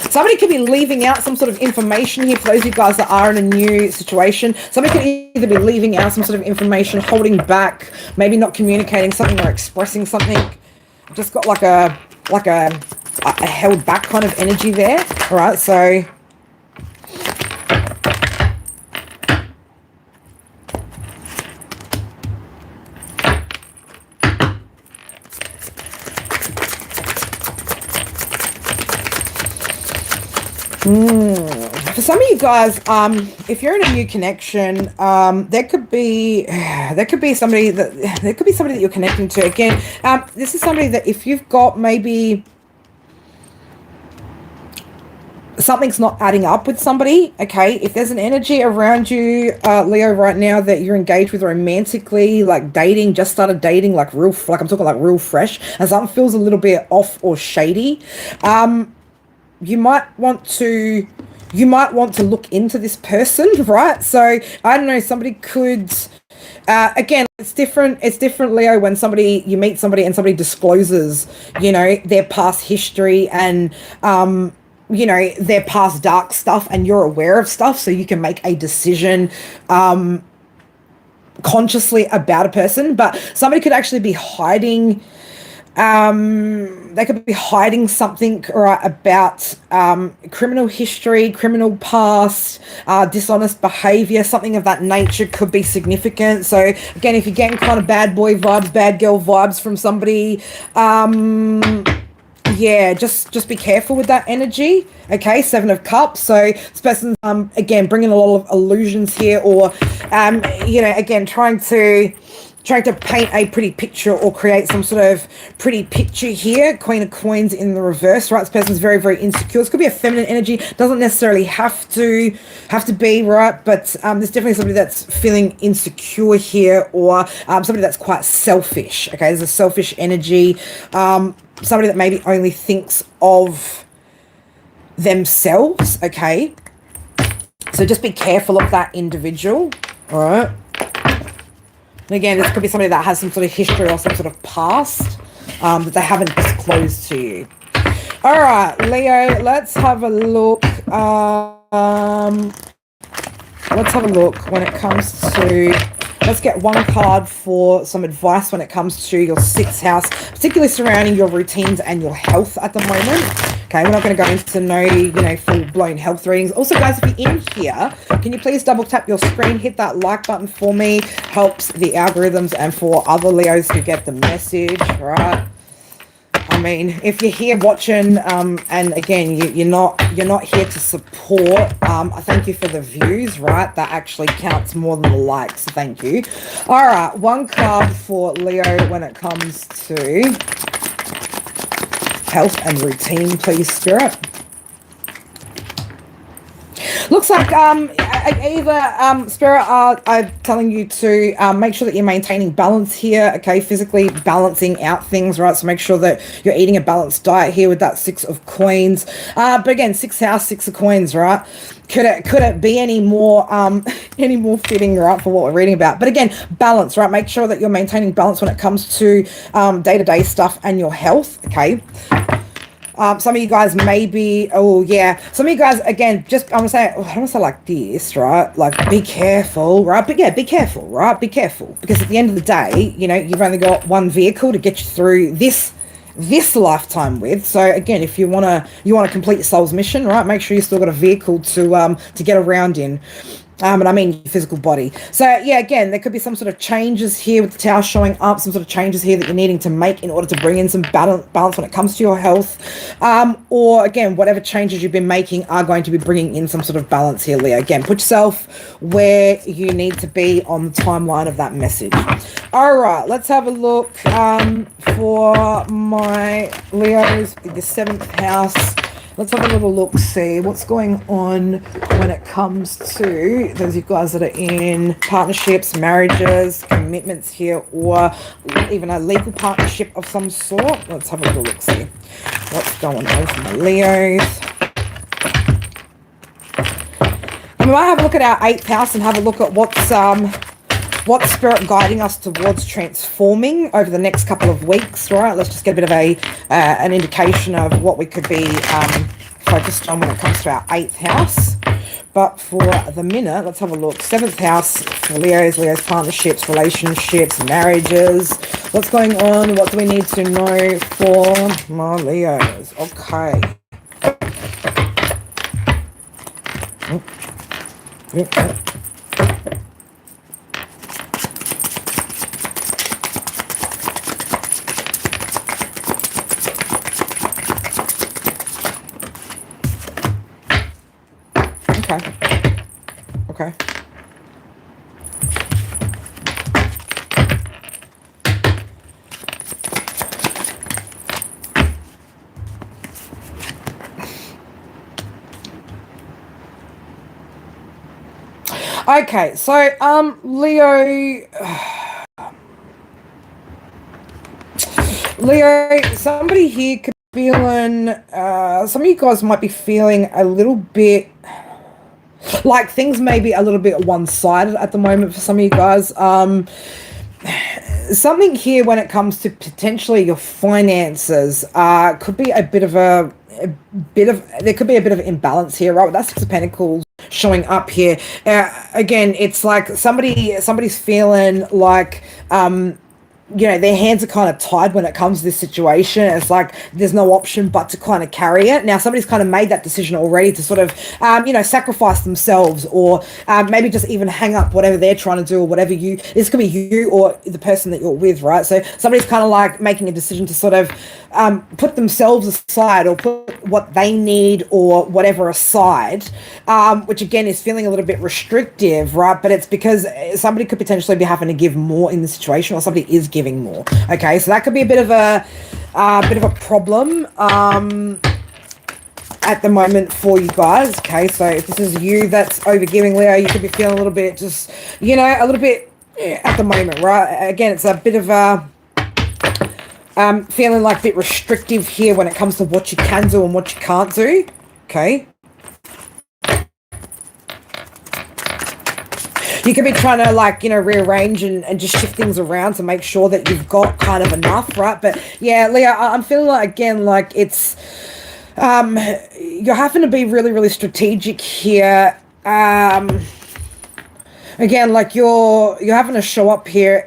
Somebody could be leaving out some sort of information here for those of you guys that are in a new situation. Somebody could either be leaving out some sort of information, holding back, maybe not communicating something or expressing something. Just got like a held back kind of energy there. All right, so For some of you guys, if you're in a new connection, there could be somebody that you're connecting to. Again, this is somebody that if you've got maybe something's not adding up with somebody, okay, if there's an energy around you, Leo, right now that you're engaged with romantically, like dating, just started dating, like I'm talking like real fresh, and something feels a little bit off or shady, you might want to look into this person, right? So I don't know, somebody could again, it's different, Leo, when you meet somebody and somebody discloses, their past history and their past dark stuff, and you're aware of stuff, so you can make a decision consciously about a person. But somebody could actually be hiding they could be hiding something, right, about criminal history, criminal past, dishonest behavior, something of that nature could be significant. So again, if you're getting kind of bad boy vibes, bad girl vibes from somebody, yeah, just be careful with that energy. Okay, 7 of Cups. So this person's again bringing a lot of illusions here, or again trying to paint a pretty picture or create some sort of pretty picture here. Queen of Coins in the reverse, right? This person's very, very insecure. This could be a feminine energy. Doesn't necessarily have to be, right? But there's definitely somebody that's feeling insecure here, or somebody that's quite selfish. Okay, there's a selfish energy. Somebody that maybe only thinks of themselves. Okay, so just be careful of that individual. All right. And again, this could be somebody that has some sort of history or some sort of past that they haven't disclosed to you. All right, Leo, let's have a look. Let's have a look when it comes to... Let's get one card for some advice when it comes to your 6th house, particularly surrounding your routines and your health at the moment. Okay, we're not going to go into full-blown health readings. Also, guys, if you're in here, can you please double tap your screen, hit that like button for me. Helps the algorithms and for other Leos who get the message, right? I mean, if you're here watching, and again, you're not here to support, I thank you for the views, right? That actually counts more than the likes. Thank you. All right, one card for Leo when it comes to health and routine, please, Spirit. Looks like either Spirit are telling you to make sure that you're maintaining balance here, okay, physically balancing out things, right? So make sure that you're eating a balanced diet here with that 6 of Coins. But again, 6th house, 6 of Coins, right? Could it be any more fitting, right, for what we're reading about? But again, balance, right? Make sure that you're maintaining balance when it comes to day-to-day stuff and your health, okay? Some of you guys maybe, some of you guys, again, I don't want to say like this, right? Like, be careful, right? But yeah, be careful, right? Be careful. Because at the end of the day, you've only got one vehicle to get you through this lifetime with. So again, if you want to complete your soul's mission, right? Make sure you still got a vehicle to get around in. And I mean your physical body. So yeah, again, there could be some sort of changes here with the Tower showing up, some sort of changes here that you're needing to make in order to bring in some balance when it comes to your health. Or again, whatever changes you've been making are going to be bringing in some sort of balance here, Leo. Again, put yourself where you need to be on the timeline of that message. All right, let's have a look for my Leos, the 7th house. Let's have a little look, see what's going on when it comes to those of you guys that are in partnerships, marriages, commitments here, or even a legal partnership of some sort. Let's have a little look, see what's going on for my Leos. And we might have a look at our 8th house and have a look at what's Spirit guiding us towards transforming over the next couple of weeks, right? Let's just get a bit of an indication of what we could be focused on when it comes to our 8th house. But for the minute, let's have a look. 7th house for Leo's partnerships, relationships, marriages. What's going on? What do we need to know for my Leos? Okay. Okay. Okay. Okay, so Leo, somebody here could be feeling, some of you guys might be feeling a little bit like things may be a little bit one-sided at the moment for some of you guys. Something here when it comes to potentially your finances could be a bit of there could be a bit of imbalance here, right? That's Six of Pentacles showing up here. Again, it's like somebody's feeling like their hands are kind of tied when it comes to this situation. It's like there's no option but to kind of carry it. Now, somebody's kind of made that decision already to sort of, sacrifice themselves, or maybe just even hang up whatever they're trying to do, or whatever this could be you or the person that you're with, right? So somebody's kind of like making a decision to sort of put themselves aside, or put what they need or whatever aside, which again is feeling a little bit restrictive, right? But it's because somebody could potentially be having to give more in the situation, or somebody is giving more. Okay, so that could be a bit of a problem at the moment for you guys. Okay, so if this is you that's overgiving, Leo, you could be feeling a little bit just, a little bit at the moment, right? Again, it's a bit of a feeling like a bit restrictive here when it comes to what you can do and what you can't do. Okay. You could be trying to rearrange and just shift things around to make sure that you've got kind of enough, right? But yeah, Leo, I'm feeling like, again, like it's, you're having to be really, really strategic here. Again, like you're having to show up here,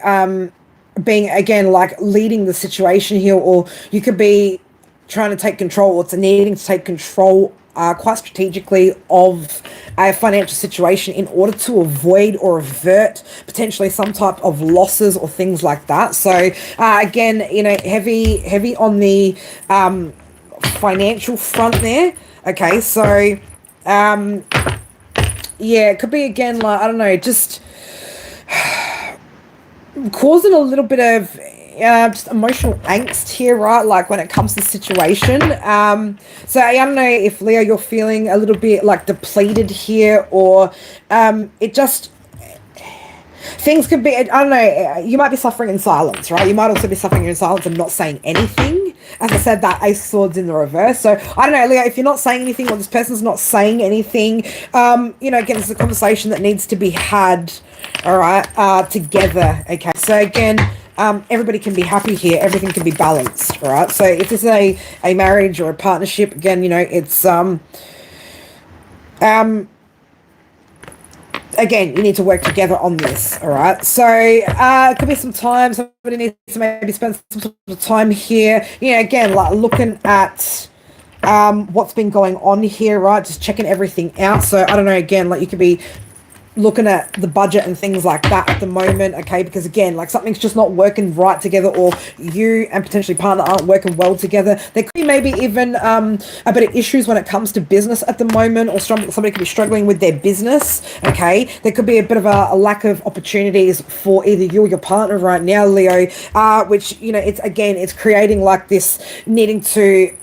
being, again, like leading the situation here, or you could be trying to take control, or it's needing to take control quite strategically of a financial situation in order to avoid or avert potentially some type of losses or things like that. So again, heavy on the financial front there. Okay, so yeah, it could be, again, like, I don't know, just causing a little bit of just emotional angst here, right? Like when it comes to the situation. So I don't know if, Leo, you're feeling a little bit like depleted here, or it just, things could be, I don't know, you might be suffering in silence, right? You might also be suffering in silence and not saying anything. As I said, that Ace of Swords in the reverse. So I don't know, Leo, if you're not saying anything, or this person's not saying anything, again, it's a conversation that needs to be had, all right, together. Okay, so again, everybody can be happy here. Everything can be balanced, all right? So if this is a marriage or a partnership, again, it's again, you need to work together on this, all right? So it could be some time. Somebody needs to maybe spend some sort of time here. Again, like looking at what's been going on here, right? Just checking everything out. So I don't know, again, like you could be looking at the budget and things like that at the moment, okay? Because again, like something's just not working right together, or you and potentially partner aren't working well together. There could be maybe even a bit of issues when it comes to business at the moment, or somebody could be struggling with their business, okay? There could be a bit of a lack of opportunities for either you or your partner right now, Leo, which, it's creating like this needing to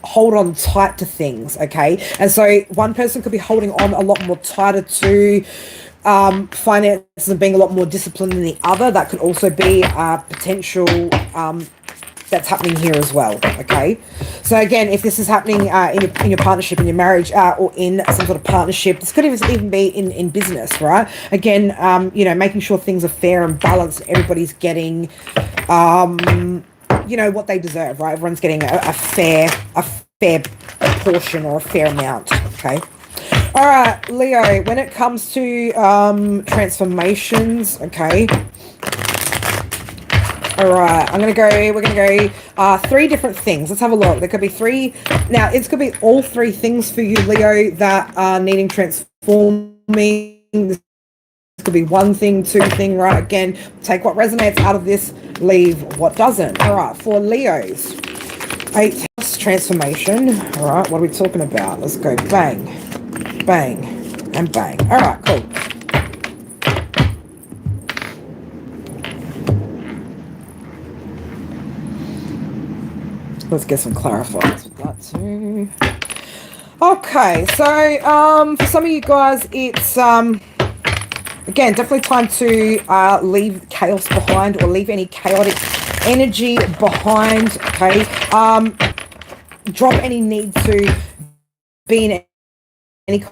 hold on tight to things, okay? And so one person could be holding on a lot more tighter to finances and being a lot more disciplined than the other. That could also be potential that's happening here as well. Okay, so again, if this is happening in your partnership, in your marriage, or in some sort of partnership, this could even be in business, right? Again, making sure things are fair and balanced. Everybody's getting what they deserve, right? Everyone's getting a fair portion, or a fair amount. Okay. All right, Leo, when it comes to transformations, okay. All right, we're going to go 3 different things. Let's have a look. There could be 3. Now, it could be all 3 things for you, Leo, that are needing transforming. This could be 1 thing, 2 thing, right? Again, take what resonates out of this, leave what doesn't. All right, for Leos, 8 transformation. All right, what are we talking about? Let's go bang. Bang. and bang. All right, cool. Let's get some clarifiers with that too. Okay, so for some of you guys, it's again definitely time to leave chaos behind, or leave any chaotic energy behind. Okay, drop any need to be in any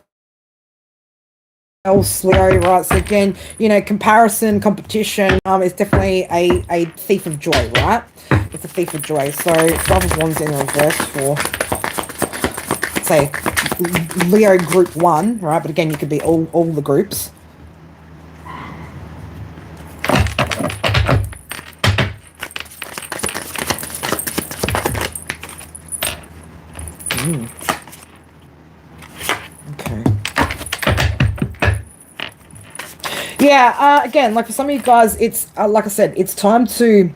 else, Leo, right? So again, you know, comparison, competition is definitely a thief of joy, right? It's a thief of joy. So 12 of Wands in reverse for, say, Leo group 1, right? But again, you could be all the groups. Okay. Yeah, again, like for some of you guys, it's like I said, it's time to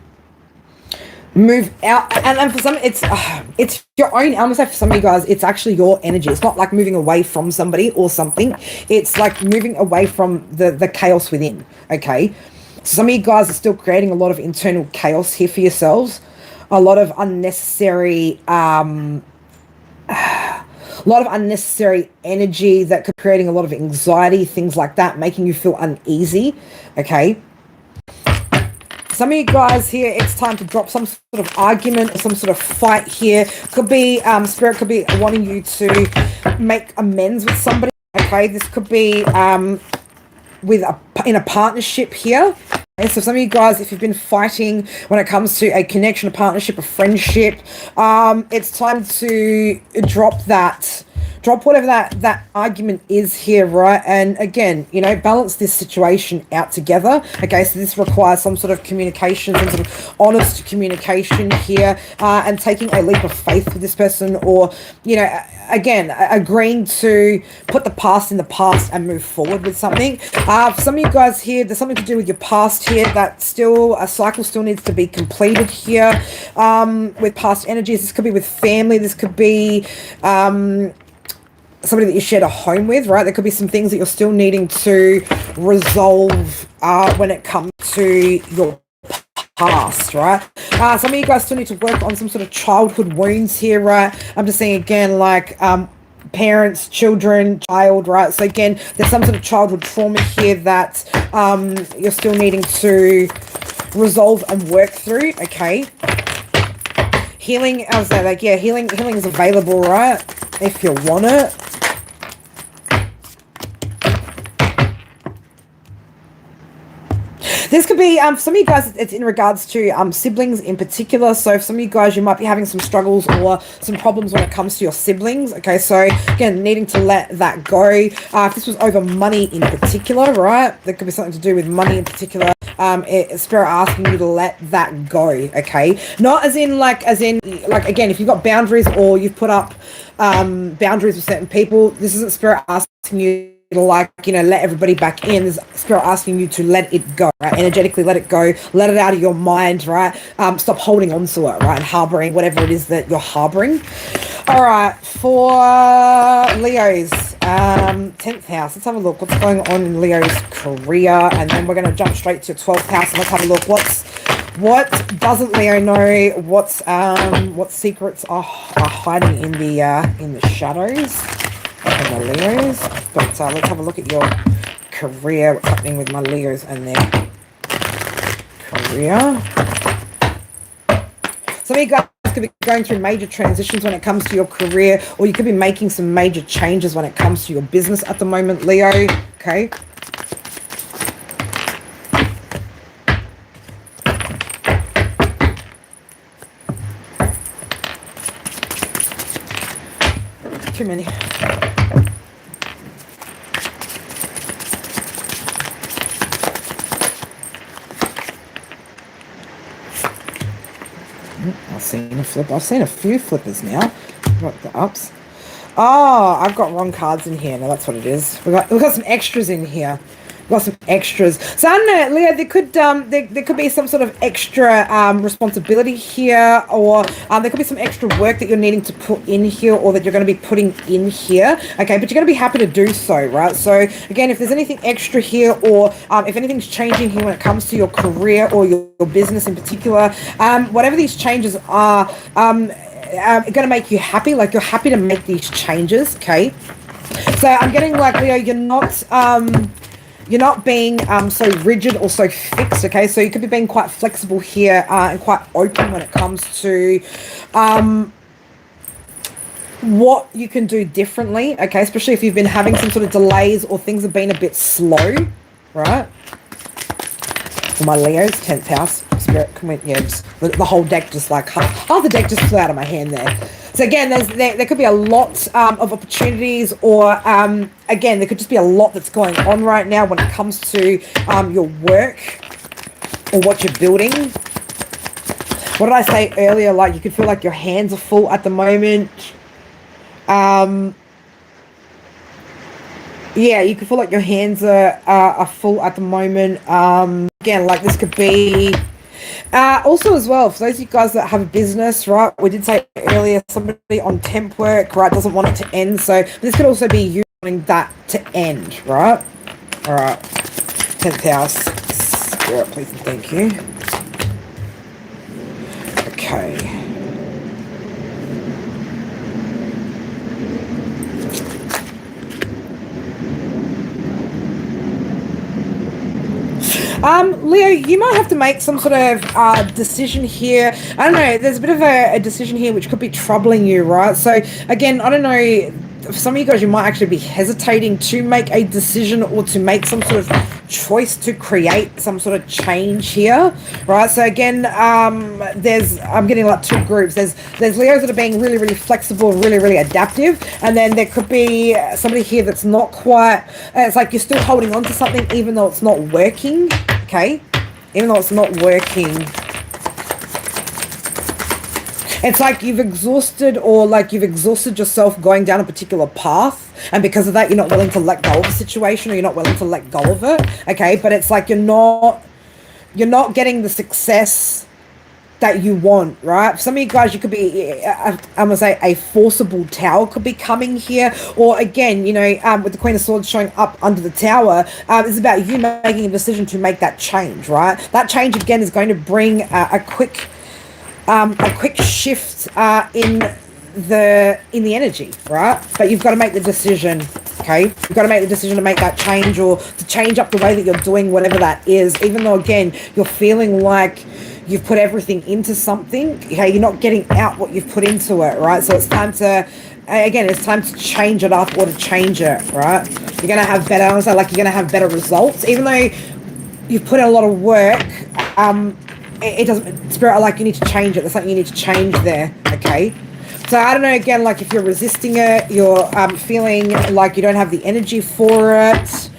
move out, and for some, it's your own. I'm gonna say for some of you guys, it's actually your energy. It's not like moving away from somebody or something. It's like moving away from the chaos within. Okay, so some of you guys are still creating a lot of internal chaos here for yourselves, a lot of unnecessary energy that could be creating a lot of anxiety, things like that, making you feel uneasy. Okay, some of you guys here, it's time to drop some sort of argument or some sort of fight here. Could be spirit could be wanting you to make amends with somebody. Okay, this could be in a partnership here. And so some of you guys, if you've been fighting when it comes to a connection, a partnership, a friendship, it's time to drop whatever that argument is here, right? And again, you know, balance this situation out together. Okay, so this requires some sort of communication, some sort of honest communication here, and taking a leap of faith with this person, or, you know, again, agreeing to put the past in the past and move forward with something. For some of you guys here, there's something to do with your past here that still, a cycle still needs to be completed here, with past energies. This could be with family. This could be somebody that you shared a home with, right? There could be some things that you're still needing to resolve when it comes to your past, right? Some of you guys still need to work on some sort of childhood wounds here, right? I'm just saying again, like parents, children, child, right? So again, there's some sort of childhood trauma here that you're still needing to resolve and work through. Okay, healing, I was like, yeah, healing is available, right? If you want it. This could be, for some of you guys, it's in regards to siblings in particular. So for some of you guys, you might be having some struggles or some problems when it comes to your siblings. Okay, so again, needing to let that go. If this was over money in particular, right? There could be something to do with money in particular. Spirit asking you to let that go. Okay, not as in like again, if you've got boundaries or you've put up boundaries with certain people, this isn't Spirit asking you to, like, you know, let everybody back in. There's Spirit asking you to let it go, right? Energetically let it go, let it out of your mind, right? Stop holding on to it, right? And harboring whatever it is that you're harboring. All right, for Leo's 10th house, let's have a look what's going on in Leo's career, and then we're going to jump straight to 12th house and let's have a look what doesn't Leo know, what secrets are hiding in the shadows of the Leos. But let's have a look at your career, what's happening with my Leos and their career. Some of you guys could be going through major transitions when it comes to your career, or you could be making some major changes when it comes to your business at the moment, Leo. Okay. Too many. I've seen a flip. I've seen a few flippers now. Got the ups. Oh, I've got wrong cards in here. No, that's what it is. We've got some extras in here. got some extras. So I don't know, Leo, there could be some sort of extra responsibility here, or there could be some extra work that you're needing to put in here, or that you're going to be putting in here. Okay, but you're going to be happy to do so, right? So again, if there's anything extra here, or if anything's changing here when it comes to your career or your business in particular, whatever these changes are, going to make you happy. Like, you're happy to make these changes. Okay, so I'm getting like, Leo, you're not being so rigid or so fixed. Okay, so you could be being quite flexible here, and quite open when it comes to what you can do differently. Okay, especially if you've been having some sort of delays, or things have been a bit slow, right? For my Leo's 10th house, Spirit, yeah, just, the whole deck just like, half the deck just flew out of my hand there. So again, there could be a lot of opportunities, or again, there could just be a lot that's going on right now when it comes to your work or what you're building. What did I say earlier? Like, you could feel like your hands are full at the moment. Yeah, you could feel like your hands are full at the moment. Again, like, this could be also as well, for those of you guys that have a business, right? We did say earlier, somebody on temp work, right, doesn't want it to end. So this could also be you wanting that to end, right? All right, 10th house, Spirit, please and thank you. Okay. Leo, you might have to make some sort of decision here. I don't know, there's a bit of a decision here which could be troubling you, right? So again, I don't know, for some of you guys, you might actually be hesitating to make a decision, or to make some sort of choice to create some sort of change here, right? So again, I'm getting like two groups. There's Leos that are being really, really flexible, really, really adaptive, and then there could be somebody here that's not quite, it's like you're still holding on to something even though it's not working. Okay, even though it's not working, it's like you've exhausted yourself going down a particular path, and because of that, you're not willing to let go of the situation, or you're not willing to let go of it. Okay, but it's like you're not getting the success that you want, right? For some of you guys, you could be, I'm gonna say, a forcible tower could be coming here, or again, you know, with the Queen of Swords showing up under the tower, it's about you making a decision to make that change, right? That change again is going to bring a quick shift in the energy, right? But you've got to make the decision. Okay, you've got to make the decision to make that change, or to change up the way that you're doing whatever that is, even though again you're feeling like you've put everything into something. Okay, you're not getting out what you've put into it, right? So it's time to, again, it's time to change it up, or to change it, right? You're gonna have better, you're gonna have better results, even though you've put in a lot of work. It doesn't, Spirit, like, you need to change it. There's something you need to change there. Okay, so I don't know, again, like, if you're resisting it, you're feeling like you don't have the energy for it.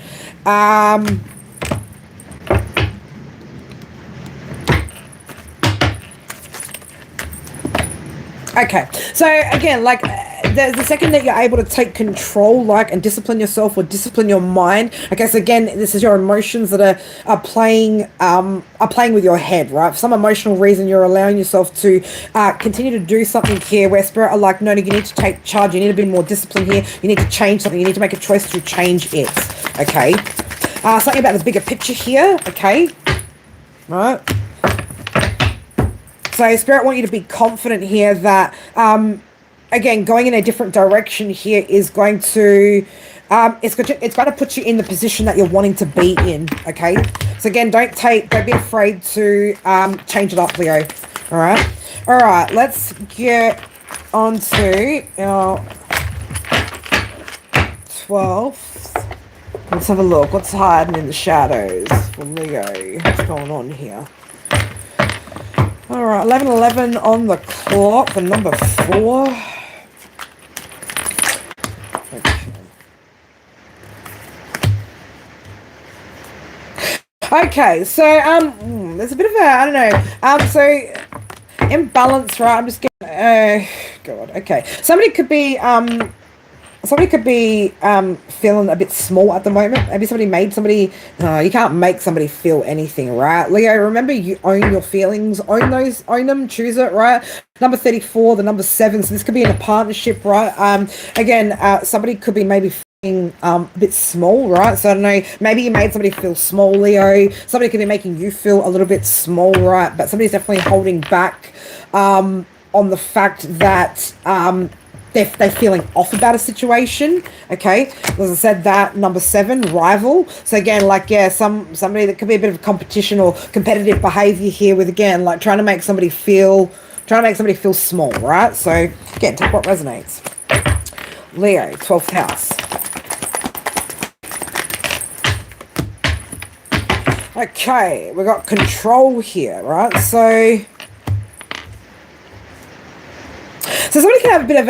Okay, so again, like, the second that you're able to take control, like, and discipline yourself, or discipline your mind. Okay, so again, this is your emotions that are playing with your head, right? For some emotional reason, you're allowing yourself to continue to do something here where Spirit are like, no, you need to take charge. You need to be more disciplined here. You need to change something. You need to make a choice to change it. Okay, something about the bigger picture here. Okay, right. So Spirit want you to be confident here that, again, going in a different direction here is going to, it's going to put you in the position that you're wanting to be in. Okay. So again, don't be afraid to change it up, Leo. All right. All right. Let's get on to our 12th. Let's have a look. What's hiding in the shadows for Leo? What's going on here? All right, 11:11 on the clock, the number 4. Okay, so there's a bit of a, I don't know, so imbalance, right? I'm just getting, God, okay. Somebody could be somebody could be feeling a bit small at the moment. Maybe somebody made somebody. You can't make somebody feel anything, right? Leo, remember you own your feelings, own them, choose it, right? Number 34, the number 7. So this could be in a partnership, right? Again, somebody could be maybe a bit small, right? So I don't know, maybe you made somebody feel small, Leo. Somebody could be making you feel a little bit small, right? But somebody's definitely holding back on the fact that they're feeling off about a situation. Okay, as I said, that number 7, rival. So again, like, yeah, somebody that could be a bit of competition or competitive behavior here, with, again, like trying to make somebody feel small, right? So again, take what resonates. Leo, 12th house. Okay, we got control here, right? So somebody could have a bit of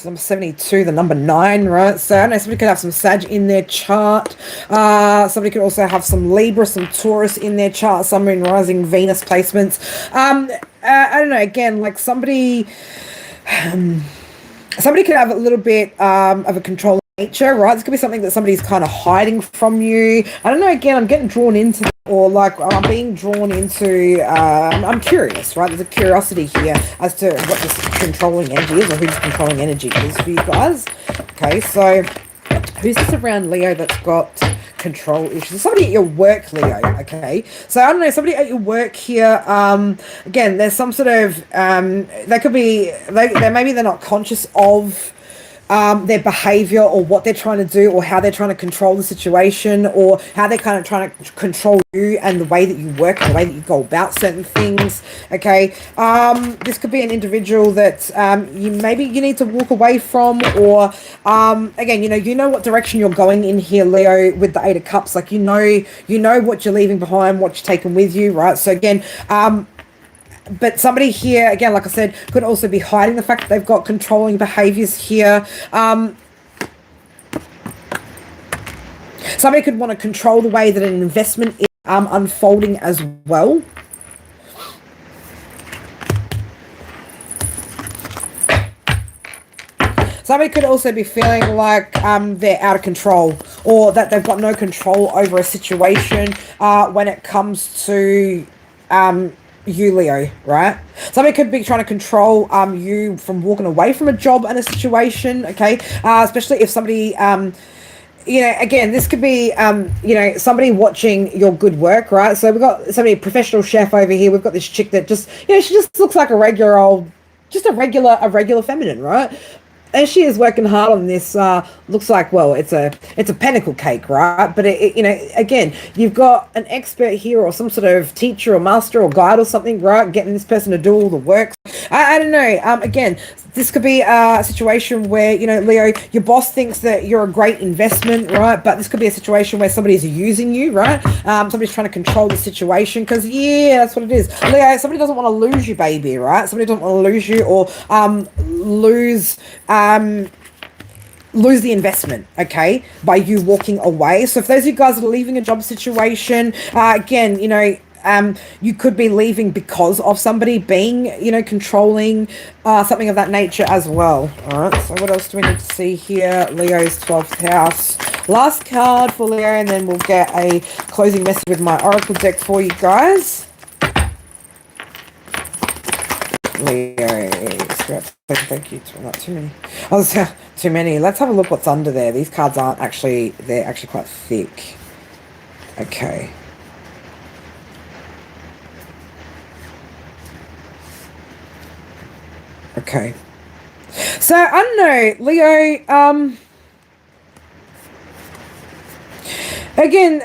number 72, the number 9, right? So I know somebody could have some Sag in their chart. Somebody could also have some Libra, some Taurus in their chart, some in rising Venus placements. I don't know, again, like somebody could have a little bit of a control nature, right? This could be something that somebody's kind of hiding from you. I don't know, again, I'm getting drawn into, or like I'm being drawn into, I'm curious, right? There's a curiosity here as to what this controlling energy is, or whose controlling energy is for you guys. Okay, so who's this around Leo that's got control issues? Somebody at your work, Leo. Okay, so I don't know, somebody at your work here. Again, there's some sort of they could be, maybe they're not conscious of their behavior, or what they're trying to do, or how they're trying to control the situation, or how they're kind of trying to control you and the way that you work and the way that you go about certain things. Okay, this could be an individual that you need to walk away from, or again, you know what direction you're going in here, Leo, with the 8 of Cups. Like, you know what you're leaving behind, what you're taking with you, right? So again, but somebody here, again, like I said, could also be hiding the fact that they've got controlling behaviors here. Somebody could want to control the way that an investment is unfolding as well. Somebody could also be feeling like they're out of control, or that they've got no control over a situation when it comes to you, Leo, right? Somebody could be trying to control you from walking away from a job and a situation, okay? Especially if somebody, again, this could be, somebody watching your good work, right? So we've got somebody, professional chef over here. We've got this chick that just, she just looks like a regular feminine, right? And she is working hard on this. Looks like, well, it's a pentacle cake, right? But again, you've got an expert here, or some sort of teacher or master or guide or something, right? Getting this person to do all the work. I don't know. Again, this could be a situation where, Leo, your boss thinks that you're a great investment, right? But this could be a situation where somebody's using you, right? Somebody's trying to control the situation, because, yeah, that's what it is. Leo, somebody doesn't want to lose you, baby, right? Somebody doesn't want to lose you, or lose the investment, okay, by you walking away. So if those of you guys are leaving a job situation, again, you could be leaving because of somebody being, controlling, something of that nature as well. All right, so what else do we need to see here? Leo's 12th house. Last card for Leo, and then we'll get a closing message with my oracle deck for you guys. Leo, thank you. Not too many. Oh, too many. Let's have a look what's under there. These cards they're actually quite thick. Okay. Okay. So, I don't know, Leo, again,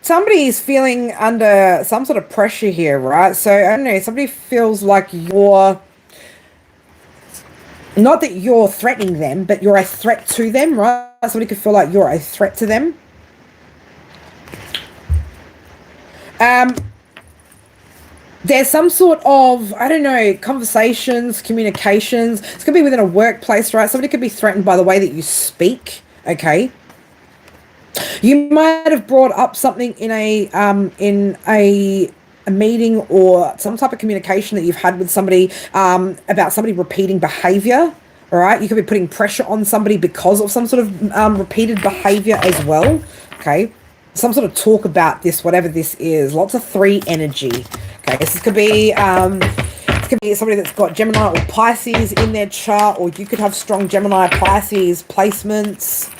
somebody's feeling under some sort of pressure here, right? So, I don't know, somebody feels like you're, not that you're threatening them, but you're a threat to them, right? Somebody could feel like you're a threat to them. There's some sort of, I don't know, conversations, communications. This could be within a workplace, right? Somebody could be threatened by the way that you speak, okay? You might have brought up something in a meeting, or some type of communication that you've had with somebody about somebody repeating behavior, All right, you could be putting pressure on somebody because of some sort of repeated behavior as well. Okay, some sort of talk about this, whatever this is. Lots of 3 energy. Okay, this could be somebody that's got Gemini or Pisces in their chart, or you could have strong Gemini Pisces placements.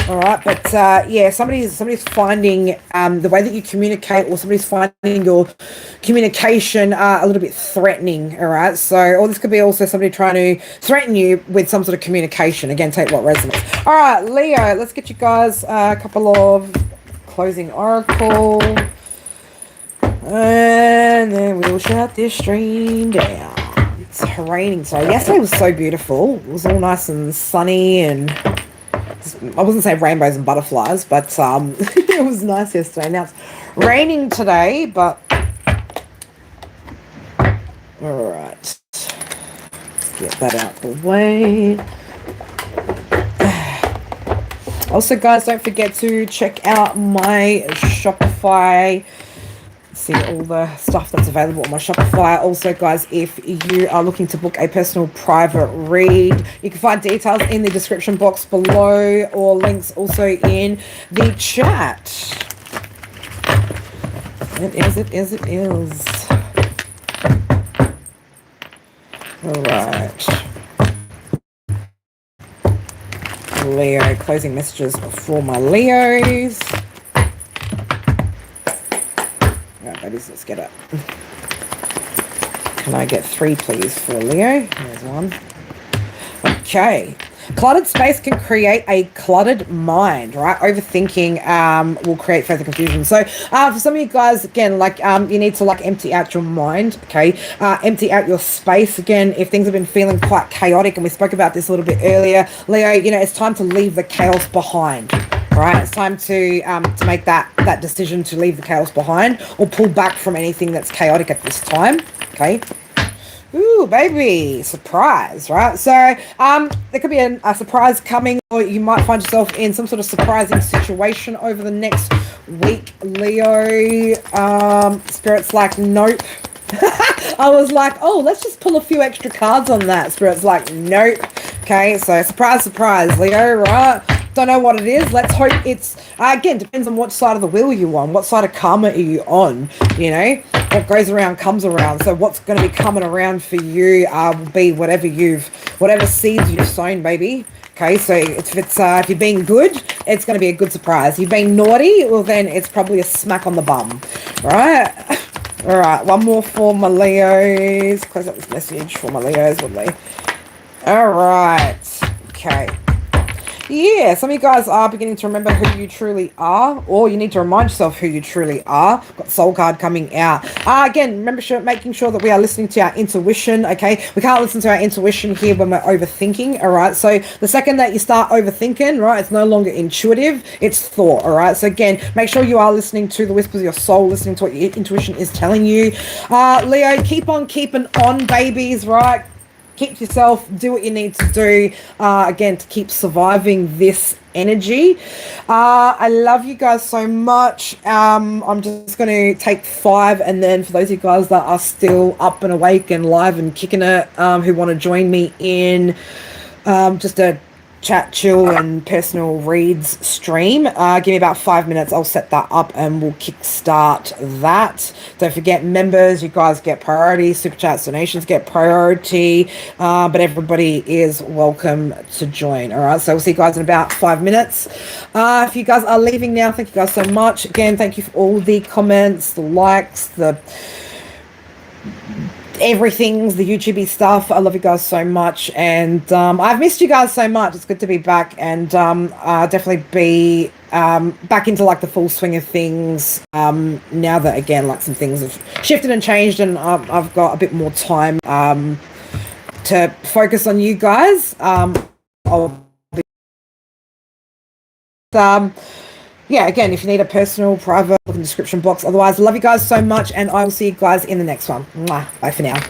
All right, but yeah, somebody's finding the way that you communicate, or somebody's finding your communication a little bit threatening. All right, so, or this could be also somebody trying to threaten you with some sort of communication. Again, take what resonates. All right, Leo, let's get you guys a couple of closing oracle, and then we'll shut this stream down. It's raining, so yesterday was so beautiful. It was all nice and sunny, and I wasn't saying rainbows and butterflies, but it was nice yesterday. Now it's raining today, but all right, let's get that out the way. Also, guys, don't forget to check out my Shopify. See all the stuff that's available on my Shopify. Also, guys, if you are looking to book a personal private read, you can find details in the description box below, or links also in the chat. It is. All right. Leo, closing messages for my Leos. Ladies, let's get it. Can I get 3, please, for Leo? There's 1. Okay. Cluttered space can create a cluttered mind, right? Overthinking will create further confusion. So for some of you guys, again, like you need to like empty out your mind, okay? Empty out your space. Again, if things have been feeling quite chaotic, and we spoke about this a little bit earlier, Leo, you know, it's time to leave the chaos behind. Right, it's time to make that decision to leave the chaos behind, or pull back from anything that's chaotic at this time. Okay. Ooh, baby, surprise, right? So there could be a surprise coming, or you might find yourself in some sort of surprising situation over the next week, Leo. Spirit's like, nope. I was like, oh, let's just pull a few extra cards on that. Spirit's like, nope. Okay, so surprise, Leo, right? Don't know what it is. Let's hope it's, again, depends on what side of the wheel you're on. What side of karma are you on? You know, what goes around comes around. So what's going to be coming around for you will be whatever seeds you've sown, baby. Okay, so if you're being good, it's going to be a good surprise. If you're being naughty, well, then it's probably a smack on the bum, right? All right, one more for my Leos. Close up this message for my Leos, would they? All right, okay. Yeah, some of you guys are beginning to remember who you truly are, or you need to remind yourself who you truly are. Got soul card coming out. Again, making sure that we are listening to our intuition, okay? We can't listen to our intuition here when we're overthinking, all right? So the second that you start overthinking, right, it's no longer intuitive, it's thought, all right? So again, make sure you are listening to the whispers of your soul, listening to what your intuition is telling you. Leo, keep on keeping on, babies, right? Keep yourself, do what you need to do, again, to keep surviving this energy. I love you guys so much. I'm just going to take 5, and then for those of you guys that are still up and awake and live and kicking it, who want to join me in just a chat, chill, and personal reads stream, give me about 5 minutes. I'll set that up and we'll kickstart that. Don't forget, members, you guys get priority. Super chats, donations get priority, but everybody is welcome to join. All right, so we'll see you guys in about 5 minutes. If you guys are leaving now, thank you guys so much. Again, thank you for all the comments, the likes, the everything's the YouTube stuff. I love you guys so much, and I've missed you guys so much. It's good to be back, and definitely be back into like the full swing of things now that, again, like some things have shifted and changed, and I've got a bit more time to focus on you guys. I'll be yeah, again, if you need a personal, private, look in the description box. Otherwise, I love you guys so much, and I will see you guys in the next one. Mwah. Bye for now.